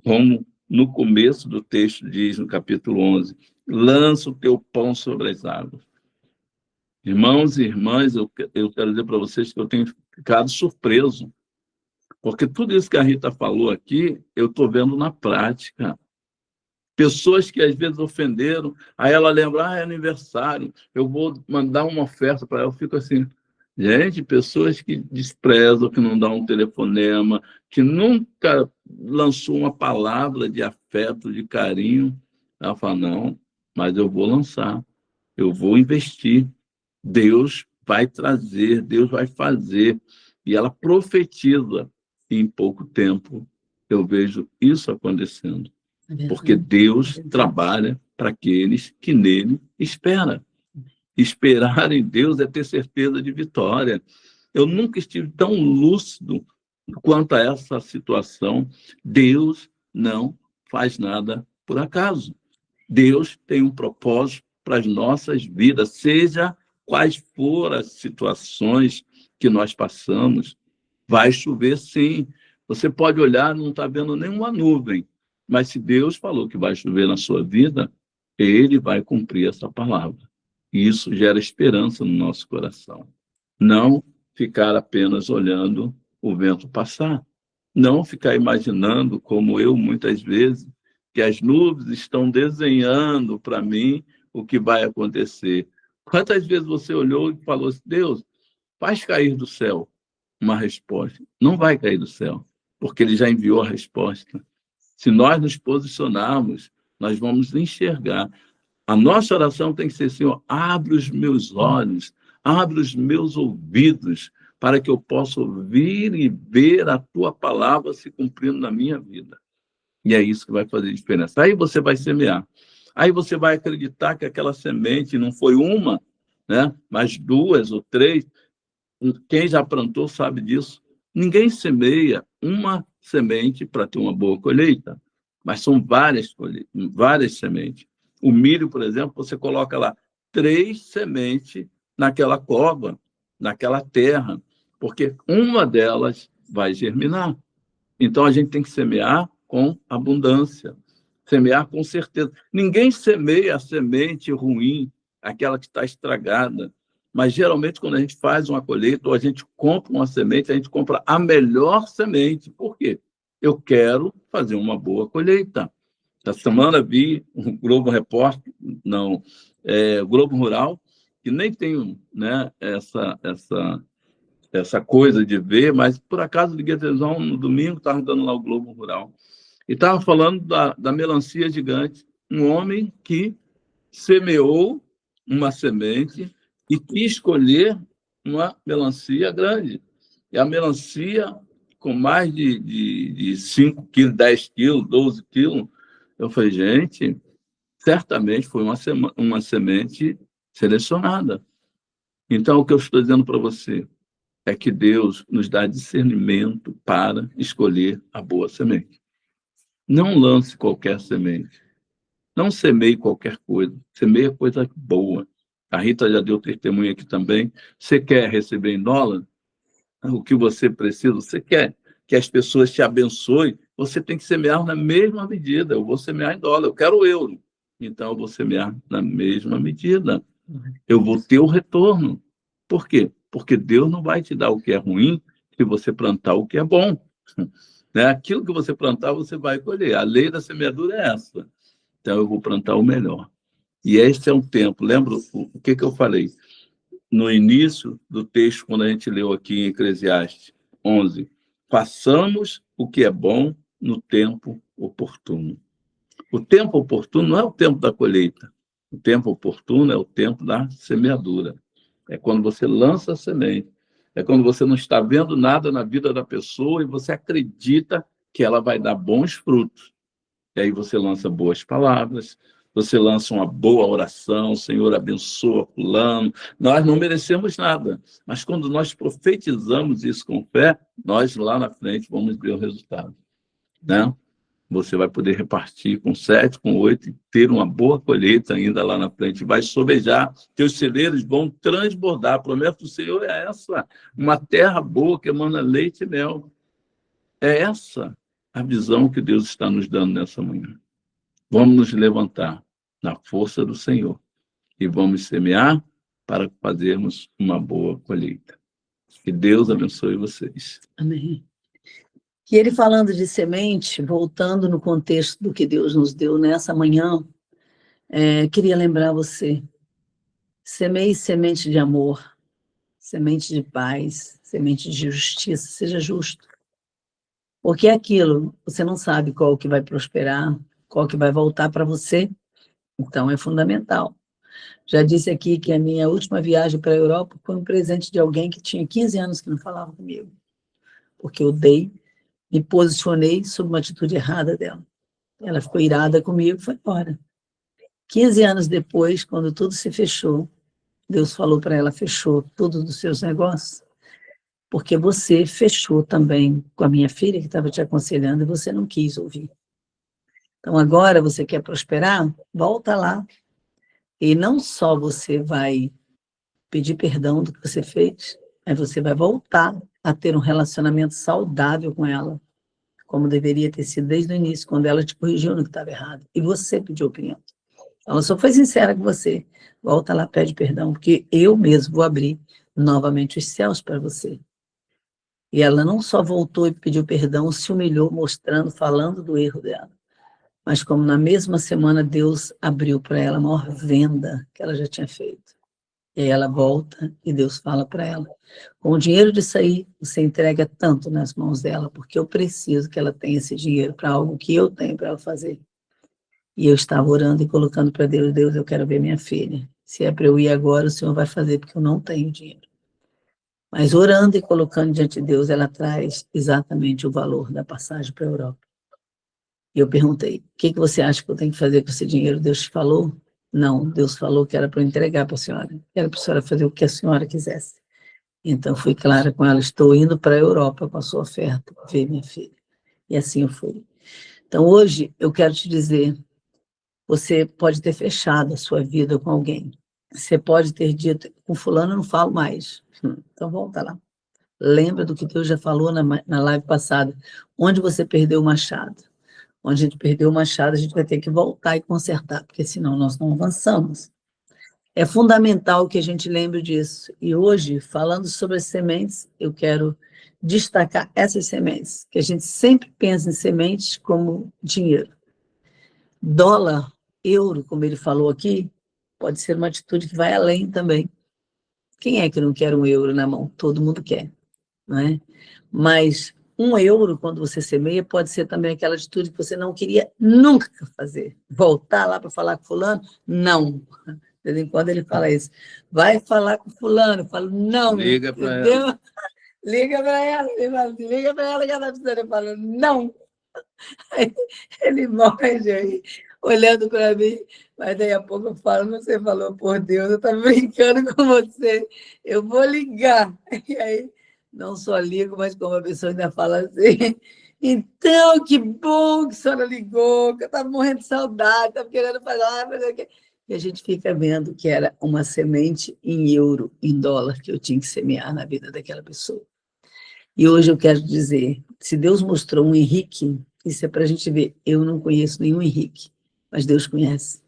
como no começo do texto diz, no capítulo 11, lança o teu pão sobre as águas. Irmãos e irmãs, eu quero dizer para vocês que eu tenho ficado surpreso, porque tudo isso que a Rita falou aqui, eu estou vendo na prática. Pessoas que às vezes ofenderam, aí ela lembra, é aniversário, eu vou mandar uma oferta para ela, eu fico assim, gente, pessoas que desprezam, que não dão um telefonema, que nunca lançou uma palavra de afeto, de carinho, ela fala, não, mas eu vou lançar, eu vou investir, Deus vai trazer, Deus vai fazer, e ela profetiza, e em pouco tempo eu vejo isso acontecendo. Porque Deus trabalha para aqueles que nele esperam. Esperar em Deus é ter certeza de vitória. Eu nunca estive tão lúcido quanto a essa situação. Deus não faz nada por acaso. Deus tem um propósito para as nossas vidas, seja quais forem as situações que nós passamos. Vai chover, sim. Você pode olhar, não está vendo nenhuma nuvem, mas se Deus falou que vai chover na sua vida, Ele vai cumprir essa palavra. E isso gera esperança no nosso coração. Não ficar apenas olhando o vento passar. Não ficar imaginando, como eu muitas vezes, que as nuvens estão desenhando para mim o que vai acontecer. Quantas vezes você olhou e falou assim, Deus, faz cair do céu uma resposta? Não vai cair do céu, porque Ele já enviou a resposta. Se nós nos posicionarmos, nós vamos enxergar. A nossa oração tem que ser, Senhor, abre os meus olhos, abre os meus ouvidos, para que eu possa ouvir e ver a Tua palavra se cumprindo na minha vida. E é isso que vai fazer diferença. Aí você vai semear. Aí você vai acreditar que aquela semente não foi uma, né, mas duas ou três. Quem já plantou sabe disso. Ninguém semeia uma semente para ter uma boa colheita, mas são várias sementes. O milho, por exemplo, você coloca lá 3 sementes naquela cova, naquela terra, porque uma delas vai germinar. Então, a gente tem que semear com abundância, semear com certeza. Ninguém semeia a semente ruim, aquela que está estragada. Mas, geralmente, quando a gente faz uma colheita ou a gente compra uma semente, a gente compra a melhor semente. Por quê? Eu quero fazer uma boa colheita. Essa semana vi o Globo Repórter, não, o Globo Rural, que nem tem, né, essa coisa de ver, mas por acaso liguei a televisão no domingo, estava dando lá o Globo Rural, e estava falando da melancia gigante, um homem que semeou uma semente e quis escolher uma melancia grande. E a melancia, com mais de 5 quilos, 10 quilos, 12 quilos, eu falei, gente, certamente foi uma semente selecionada. Então, o que eu estou dizendo para você é que Deus nos dá discernimento para escolher a boa semente. Não lance qualquer semente. Não semeie qualquer coisa. Semeie coisa boa. A Rita já deu testemunho aqui também. Você quer receber em dólar? O que você precisa? Você quer que as pessoas te abençoem? Você tem que semear na mesma medida. Eu vou semear em dólar. Eu quero euro. Então, eu vou semear na mesma medida. Eu vou ter o retorno. Por quê? Porque Deus não vai te dar o que é ruim se você plantar o que é bom. Né? Aquilo que você plantar, você vai colher. A lei da semeadura é essa. Então, eu vou plantar o melhor. E este é um tempo. Lembra o que eu falei? No início do texto, quando a gente leu aqui em Eclesiastes 11, façamos o que é bom no tempo oportuno. O tempo oportuno não é o tempo da colheita. O tempo oportuno é o tempo da semeadura. É quando você lança a semente. É quando você não está vendo nada na vida da pessoa e você acredita que ela vai dar bons frutos. E aí você lança boas palavras, você lança uma boa oração, Senhor, abençoa fulano. Nós não merecemos nada, mas quando nós profetizamos isso com fé, nós lá na frente vamos ver o resultado, né? Você vai poder repartir com 7, com 8 e ter uma boa colheita ainda lá na frente. Vai sobejar, teus celeiros vão transbordar. A promessa do Senhor é essa, uma terra boa que emana leite e mel. É essa a visão que Deus está nos dando nessa manhã. Vamos nos levantar na força do Senhor e vamos semear para fazermos uma boa colheita. Que Deus abençoe vocês. Amém. E ele falando de semente, voltando no contexto do que Deus nos deu nessa manhã, queria lembrar você, semeie semente de amor, semente de paz, semente de justiça, seja justo. Porque é aquilo, você não sabe qual que vai prosperar, qual que vai voltar para você, então é fundamental. Já disse aqui que a minha última viagem para a Europa foi um presente de alguém que tinha 15 anos que não falava comigo, porque eu me posicionei sob uma atitude errada dela. Ela ficou irada comigo e foi embora. 15 anos depois, quando tudo se fechou, Deus falou para ela, fechou todos os seus negócios, porque você fechou também com a minha filha, que estava te aconselhando, e você não quis ouvir. Então, agora você quer prosperar? Volta lá. E não só você vai pedir perdão do que você fez, mas você vai voltar a ter um relacionamento saudável com ela, como deveria ter sido desde o início, quando ela te corrigiu no que estava errado. E você pediu opinião. Ela só foi sincera com você. Volta lá, pede perdão, porque eu mesmo vou abrir novamente os céus para você. E ela não só voltou e pediu perdão, se humilhou, mostrando, falando do erro dela. Mas como na mesma semana Deus abriu para ela a maior venda que ela já tinha feito. E aí ela volta e Deus fala para ela, com o dinheiro disso aí, você entrega tanto nas mãos dela, porque eu preciso que ela tenha esse dinheiro para algo que eu tenho para ela fazer. E eu estava orando e colocando para Deus, Deus, eu quero ver minha filha. Se é para eu ir agora, o Senhor vai fazer, porque eu não tenho dinheiro. Mas orando e colocando diante de Deus, ela traz exatamente o valor da passagem para a Europa. E eu perguntei, o que você acha que eu tenho que fazer com esse dinheiro? Deus te falou? Não, Deus falou que era para eu entregar para a senhora. Era para a senhora fazer o que a senhora quisesse. Então, fui clara com ela, estou indo para a Europa com a sua oferta, ver minha filha. E assim eu fui. Então, hoje, eu quero te dizer, você pode ter fechado a sua vida com alguém. Você pode ter dito, com fulano eu não falo mais. Então, volta lá. Lembra do que Deus já falou na live passada. Onde você perdeu o machado? Onde a gente perdeu o machado, a gente vai ter que voltar e consertar, porque senão nós não avançamos. É fundamental que a gente lembre disso. E hoje, falando sobre as sementes, eu quero destacar essas sementes, que a gente sempre pensa em sementes como dinheiro. Dólar, euro, como ele falou aqui, pode ser uma atitude que vai além também. Quem é que não quer um euro na mão? Todo mundo quer, não é? Mas €1, quando você semeia, pode ser também aquela atitude que você não queria nunca fazer. Voltar lá para falar com fulano? Não. De vez em quando ele fala isso. Vai falar com fulano. Eu falo, não. Liga para ela. Liga para ela. Liga para ela que ela precisa. Eu falo, não. Aí ele morre aí, olhando para mim. Mas daí a pouco eu falo, você falou, por Deus, eu estou brincando com você. Eu vou ligar. E aí, não só ligo, mas como a pessoa ainda fala assim, então, que bom que a senhora ligou, que eu estava morrendo de saudade, estava querendo falar, fazer o quê? E a gente fica vendo que era uma semente em euro, em dólar, que eu tinha que semear na vida daquela pessoa. E hoje eu quero dizer, se Deus mostrou um Henrique, isso é para a gente ver, eu não conheço nenhum Henrique, mas Deus conhece.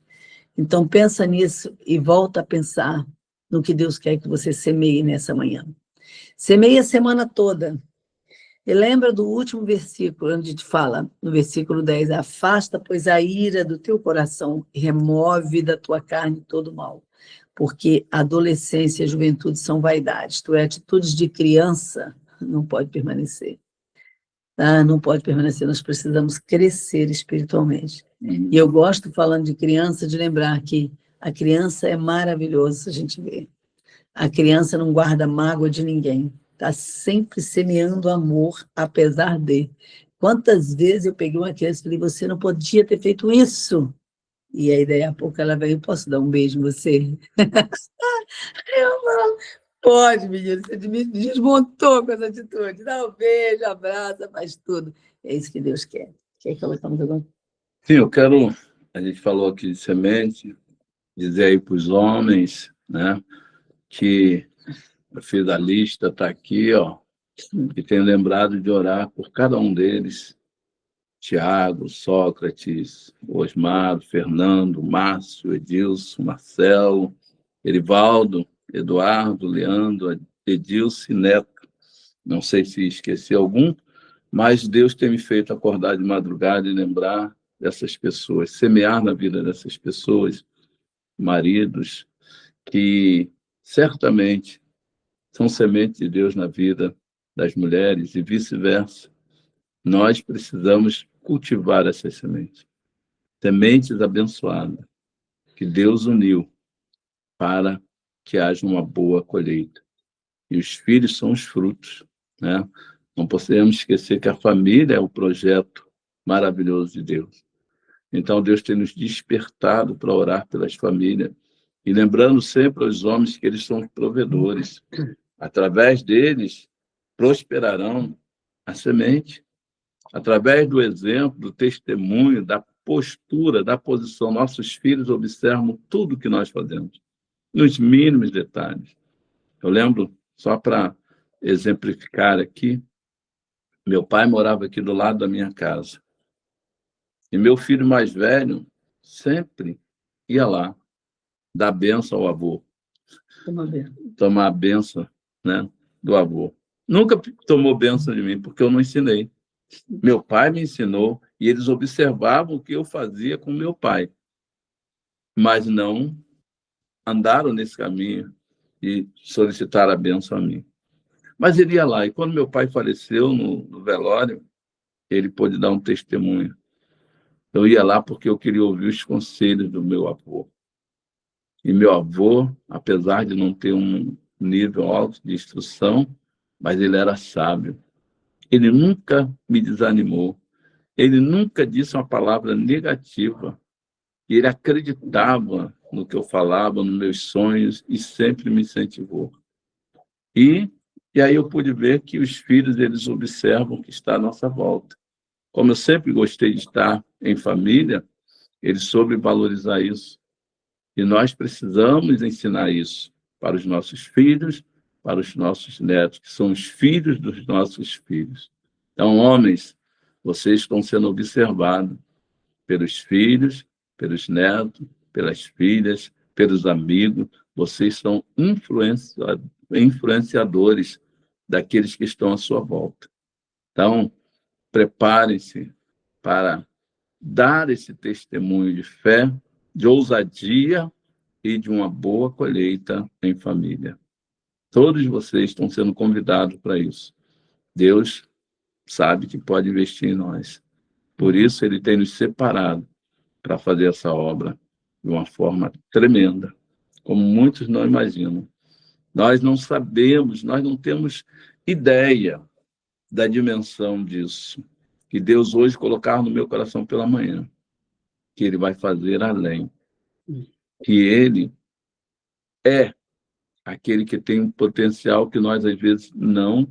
Então pensa nisso e volta a pensar no que Deus quer que você semeie nessa manhã. Semeie a semana toda. E lembra do último versículo, onde te fala, no versículo 10, afasta, pois, a ira do teu coração, remove da tua carne todo o mal, porque a adolescência e a juventude são vaidades, atitudes de criança não pode permanecer. Tá? Não pode permanecer, nós precisamos crescer espiritualmente. E eu gosto, falando de criança, de lembrar que a criança é maravilhosa, se a gente vê. A criança não guarda mágoa de ninguém. Está sempre semeando amor, apesar de. Quantas vezes eu peguei uma criança e falei, você não podia ter feito isso. E aí, daí a pouco ela veio, posso dar um beijo em você? Eu falo, pode, menino, você me desmontou com essa atitude. Dá um beijo, abraça, faz tudo. É isso que Deus quer. Quer colocar mais alguma? Sim, eu quero, a gente falou aqui de semente, dizer aí para os homens, né, que eu fiz a lista, está aqui, ó, e tenho lembrado de orar por cada um deles, Tiago, Sócrates, Osmar, Fernando, Márcio, Edilson, Marcelo, Erivaldo, Eduardo, Leandro, Edilson e Neto. Não sei se esqueci algum, mas Deus tem me feito acordar de madrugada e lembrar dessas pessoas, semear na vida dessas pessoas, maridos, que certamente são sementes de Deus na vida das mulheres e vice-versa. Nós precisamos cultivar essas sementes. Sementes abençoadas, que Deus uniu para que haja uma boa colheita. E os filhos são os frutos, né? Não podemos esquecer que a família é o projeto maravilhoso de Deus. Então, Deus tem nos despertado para orar pelas famílias. E lembrando sempre aos homens que eles são os provedores. Através deles, prosperarão a semente. Através do exemplo, do testemunho, da postura, da posição, nossos filhos observam tudo que nós fazemos, nos mínimos detalhes. Eu lembro, só para exemplificar aqui, meu pai morava aqui do lado da minha casa. E meu filho mais velho sempre ia lá dar benção ao avô. Tomar a benção, né, do avô. Nunca tomou benção de mim, porque eu não ensinei. Meu pai me ensinou e eles observavam o que eu fazia com meu pai, mas não andaram nesse caminho e solicitaram a benção a mim. Mas ele ia lá, e quando meu pai faleceu no velório, ele pôde dar um testemunho. Eu ia lá porque eu queria ouvir os conselhos do meu avô. E meu avô, apesar de não ter um nível alto de instrução, mas ele era sábio. Ele nunca me desanimou. Ele nunca disse uma palavra negativa. E ele acreditava no que eu falava, nos meus sonhos, e sempre me incentivou. E aí eu pude ver que os filhos, eles observam o que está à nossa volta. Como eu sempre gostei de estar em família, eles soube valorizar isso. E nós precisamos ensinar isso para os nossos filhos, para os nossos netos, que são os filhos dos nossos filhos. Então, homens, vocês estão sendo observados pelos filhos, pelos netos, pelas filhas, pelos amigos. Vocês são influenciadores daqueles que estão à sua volta. Então, preparem-se para dar esse testemunho de fé, de ousadia e de uma boa colheita em família. Todos vocês estão sendo convidados para isso. Deus sabe que pode investir em nós. Por isso, Ele tem nos separado para fazer essa obra de uma forma tremenda, como muitos não imaginam. Nós não sabemos, nós não temos ideia da dimensão disso, que Deus hoje colocar no meu coração pela manhã, que Ele vai fazer além, que Ele é aquele que tem um potencial que nós, às vezes, não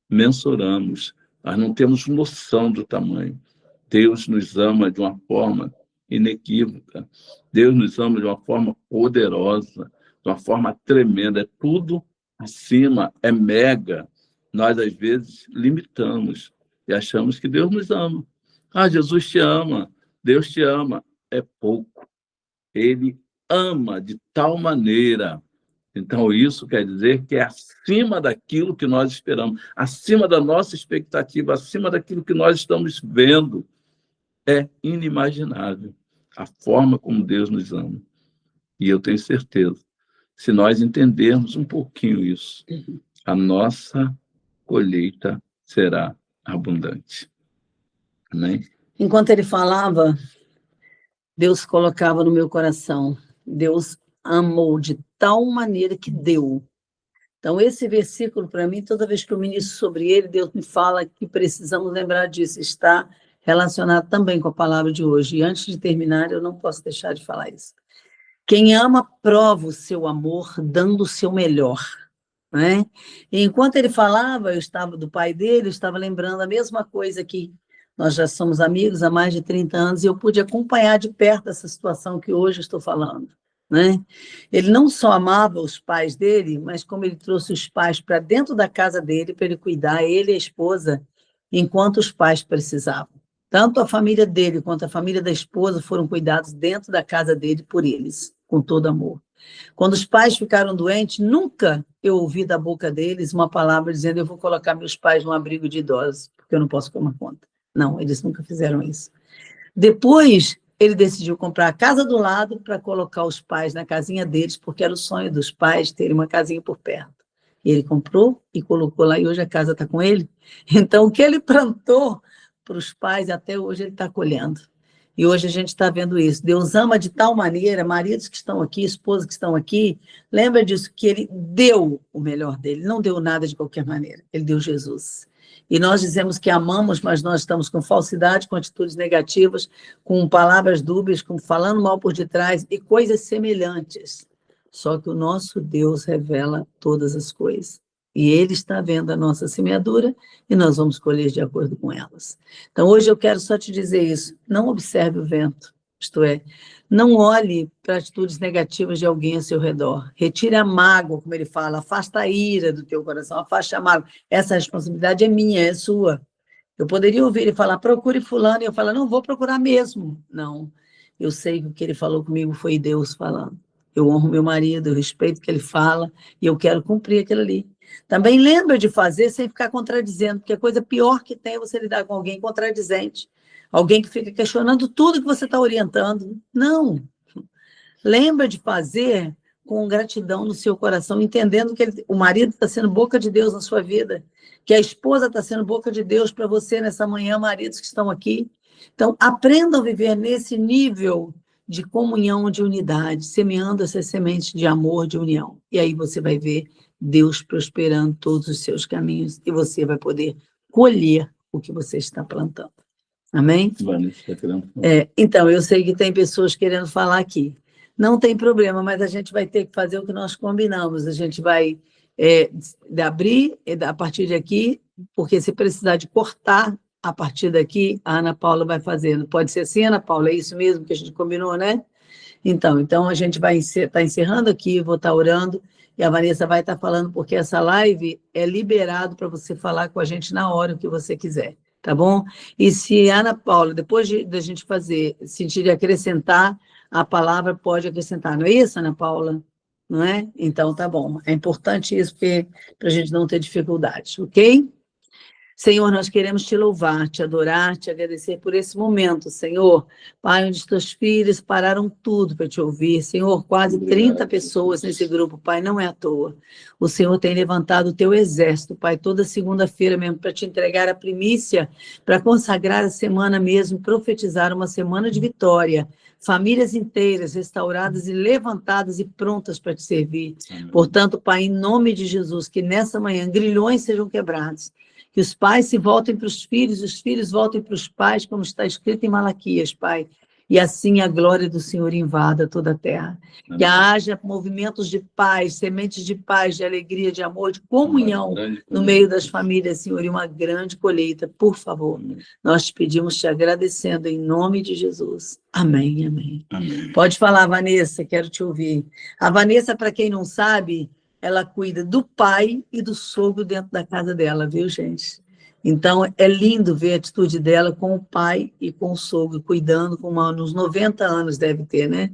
mensuramos, nós não temos noção do tamanho. Deus nos ama de uma forma inequívoca, Deus nos ama de uma forma poderosa, de uma forma tremenda, é tudo acima, é mega. Nós, às vezes, limitamos e achamos que Deus nos ama. Ah, Jesus te ama, Deus te ama. É pouco. Ele ama de tal maneira. Então, isso quer dizer que é acima daquilo que nós esperamos, acima da nossa expectativa, acima daquilo que nós estamos vendo. É inimaginável a forma como Deus nos ama. E eu tenho certeza, se nós entendermos um pouquinho isso, a nossa colheita será abundante. Amém? Enquanto ele falava, Deus colocava no meu coração. Deus amou de tal maneira que deu. Então, esse versículo, para mim, toda vez que eu ministro sobre ele, Deus me fala que precisamos lembrar disso. Está relacionado também com a palavra de hoje. E antes de terminar, eu não posso deixar de falar isso. Quem ama prova o seu amor dando o seu melhor, né? E enquanto ele falava, eu estava do pai dele, eu estava lembrando a mesma coisa que nós já somos amigos há mais de 30 anos e eu pude acompanhar de perto essa situação que hoje estou falando, né? Ele não só amava os pais dele, mas como ele trouxe os pais para dentro da casa dele para ele cuidar, ele e a esposa, enquanto os pais precisavam. Tanto a família dele quanto a família da esposa foram cuidados dentro da casa dele por eles, com todo amor. Quando os pais ficaram doentes, nunca eu ouvi da boca deles uma palavra dizendo eu vou colocar meus pais num abrigo de idosos, porque eu não posso tomar conta. Não, eles nunca fizeram isso. Depois, ele decidiu comprar a casa do lado para colocar os pais na casinha deles, porque era o sonho dos pais terem uma casinha por perto. E ele comprou e colocou lá, e hoje a casa está com ele. Então, o que ele plantou para os pais, até hoje ele está colhendo. E hoje a gente está vendo isso. Deus ama de tal maneira, maridos que estão aqui, esposas que estão aqui, lembra disso, que ele deu o melhor dele, não deu nada de qualquer maneira, ele deu Jesus. E nós dizemos que amamos, mas nós estamos com falsidade, com atitudes negativas, com palavras dúbias, com falando mal por detrás e coisas semelhantes. Só que o nosso Deus revela todas as coisas. E Ele está vendo a nossa semeadura e nós vamos colher de acordo com elas. Então, hoje eu quero só te dizer isso. Não observe o vento, isto é, não olhe para atitudes negativas de alguém ao seu redor. Retire a mágoa, como ele fala, afasta a ira do teu coração, afasta a mágoa. Essa responsabilidade é minha, é sua. Eu poderia ouvir ele falar, procure fulano, e eu falar, não, vou procurar mesmo. Não, eu sei que o que ele falou comigo foi Deus falando. Eu honro meu marido, eu respeito o que ele fala, e eu quero cumprir aquilo ali. Também lembra de fazer sem ficar contradizendo, porque a coisa pior que tem é você lidar com alguém contradizente. Alguém que fica questionando tudo que você está orientando. Não. Lembra de fazer com gratidão no seu coração, entendendo que o marido está sendo boca de Deus na sua vida, que a esposa está sendo boca de Deus para você nessa manhã, maridos que estão aqui. Então, aprendam a viver nesse nível de comunhão, de unidade, semeando essas sementes de amor, de união. E aí você vai ver Deus prosperando todos os seus caminhos e você vai poder colher o que você está plantando. Amém? Então, eu sei que tem pessoas querendo falar aqui. Não tem problema, mas a gente vai ter que fazer o que nós combinamos. A gente vai abrir a partir de aqui, porque se precisar de cortar a partir daqui, a Ana Paula vai fazendo. Pode ser assim, Ana Paula? É isso mesmo que a gente combinou, né? Então a gente vai estar encerrando aqui, vou estar orando, e a Vanessa vai estar falando, porque essa live é liberado para você falar com a gente na hora o que você quiser, tá bom? E se a Ana Paula, depois da gente fazer, sentir de acrescentar, a palavra pode acrescentar, não é isso, Ana Paula? Não é? Então tá bom. É importante isso para a gente não ter dificuldades, ok? Senhor, nós queremos te louvar, te adorar, te agradecer por esse momento, Senhor. Pai, onde os teus filhos pararam tudo para te ouvir. Senhor, quase 30 pessoas nesse grupo, Pai, não é à toa. O Senhor tem levantado o teu exército, Pai, toda segunda-feira mesmo, para te entregar a primícia, para consagrar a semana mesmo, profetizar uma semana de vitória. Famílias inteiras restauradas e levantadas e prontas para te servir. Amém. Portanto, Pai, em nome de Jesus, que nessa manhã grilhões sejam quebrados, que os pais se voltem para os filhos voltem para os pais, como está escrito em Malaquias, Pai. E assim a glória do Senhor invada toda a terra. Amém. Que haja movimentos de paz, sementes de paz, de alegria, de amor, de comunhão no meio das famílias, Senhor, e uma grande colheita, por favor. Amém. Nós te pedimos, te agradecendo em nome de Jesus. Amém, amém. Amém. Pode falar, Vanessa, quero te ouvir. A Vanessa, para quem não sabe, ela cuida do pai e do sogro dentro da casa dela, viu, gente? Então, é lindo ver a atitude dela com o pai e com o sogro, cuidando, nos 90 anos deve ter, né?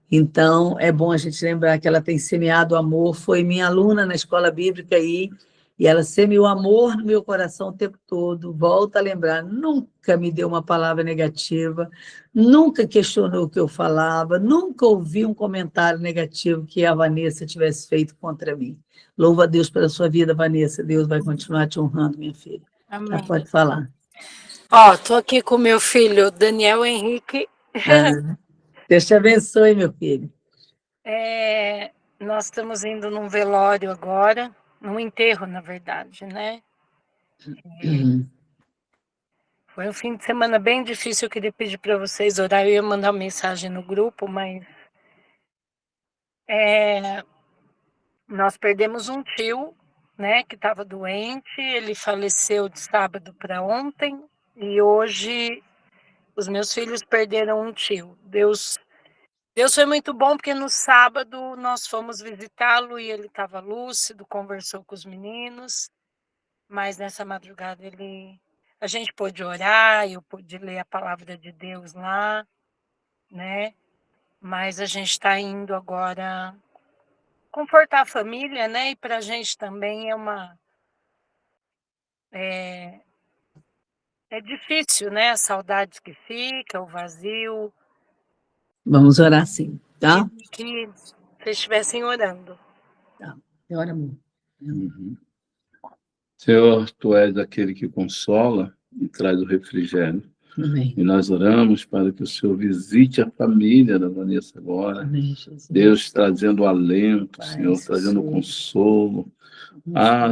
Então, é bom a gente lembrar que ela tem semeado amor, foi minha aluna na escola bíblica aí, e ela semeou amor no meu coração o tempo todo. Volta a lembrar, nunca me deu uma palavra negativa, nunca questionou o que eu falava, nunca ouvi um comentário negativo que a Vanessa tivesse feito contra mim. Louva a Deus pela sua vida, Vanessa. Deus vai continuar te honrando, minha filha. Amém. Tá, pode falar. Tô aqui com meu filho, Daniel Henrique. Deus te abençoe, meu filho. Nós estamos indo num velório agora, num enterro, na verdade, né? Foi um fim de semana bem difícil, eu queria pedir para vocês orar, eu ia mandar uma mensagem no grupo, mas nós perdemos um tio, né, que estava doente, ele faleceu de sábado para ontem, e hoje os meus filhos perderam um tio. Deus foi muito bom, porque no sábado nós fomos visitá-lo e ele estava lúcido, conversou com os meninos, mas nessa madrugada a gente pôde orar, eu pude ler a palavra de Deus lá, né? Mas a gente está indo agora confortar a família, né? E para a gente também é difícil, né? As saudades que fica, o vazio. Vamos orar sim, tá? Que vocês estivessem orando. Tá. Ora muito. Uhum. Senhor, Tu és aquele que consola e traz o refrigério. Amém. E nós oramos para que o Senhor visite a família da Vanessa agora. Amém, Jesus. Deus trazendo alento, Pai, Senhor, trazendo Senhor. consolo.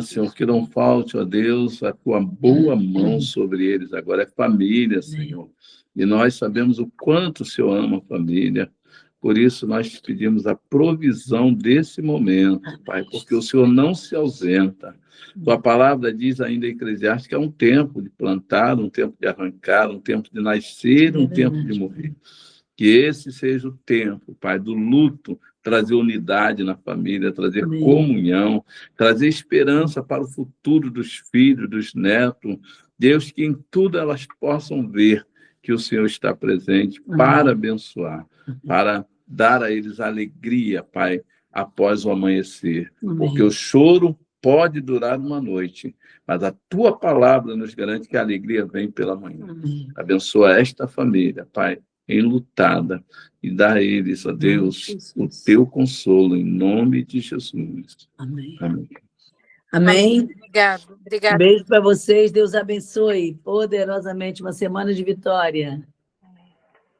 Senhor, que não falte, ó Deus, a Tua boa mão sobre eles. Agora é família, Senhor. E nós sabemos o quanto o Senhor ama a família. Por isso, nós te pedimos a provisão desse momento, Pai, porque o Senhor não se ausenta. Tua palavra diz ainda em Eclesiastes que é um tempo de plantar, um tempo de arrancar, um tempo de nascer, um tempo de morrer. Que esse seja o tempo, Pai, do luto, trazer unidade na família, trazer comunhão, trazer esperança para o futuro dos filhos, dos netos. Deus, que em tudo elas possam ver que o Senhor está presente para abençoar, para dar a eles alegria, Pai, após o amanhecer. Porque o choro pode durar uma noite, mas a Tua palavra nos garante que a alegria vem pela manhã. Abençoa esta família, Pai, enlutada, e dá a eles, ó Deus, o Teu consolo, em nome de Jesus. Amém. Amém. Amém. Obrigado. Beijo para vocês, Deus abençoe poderosamente, uma semana de vitória.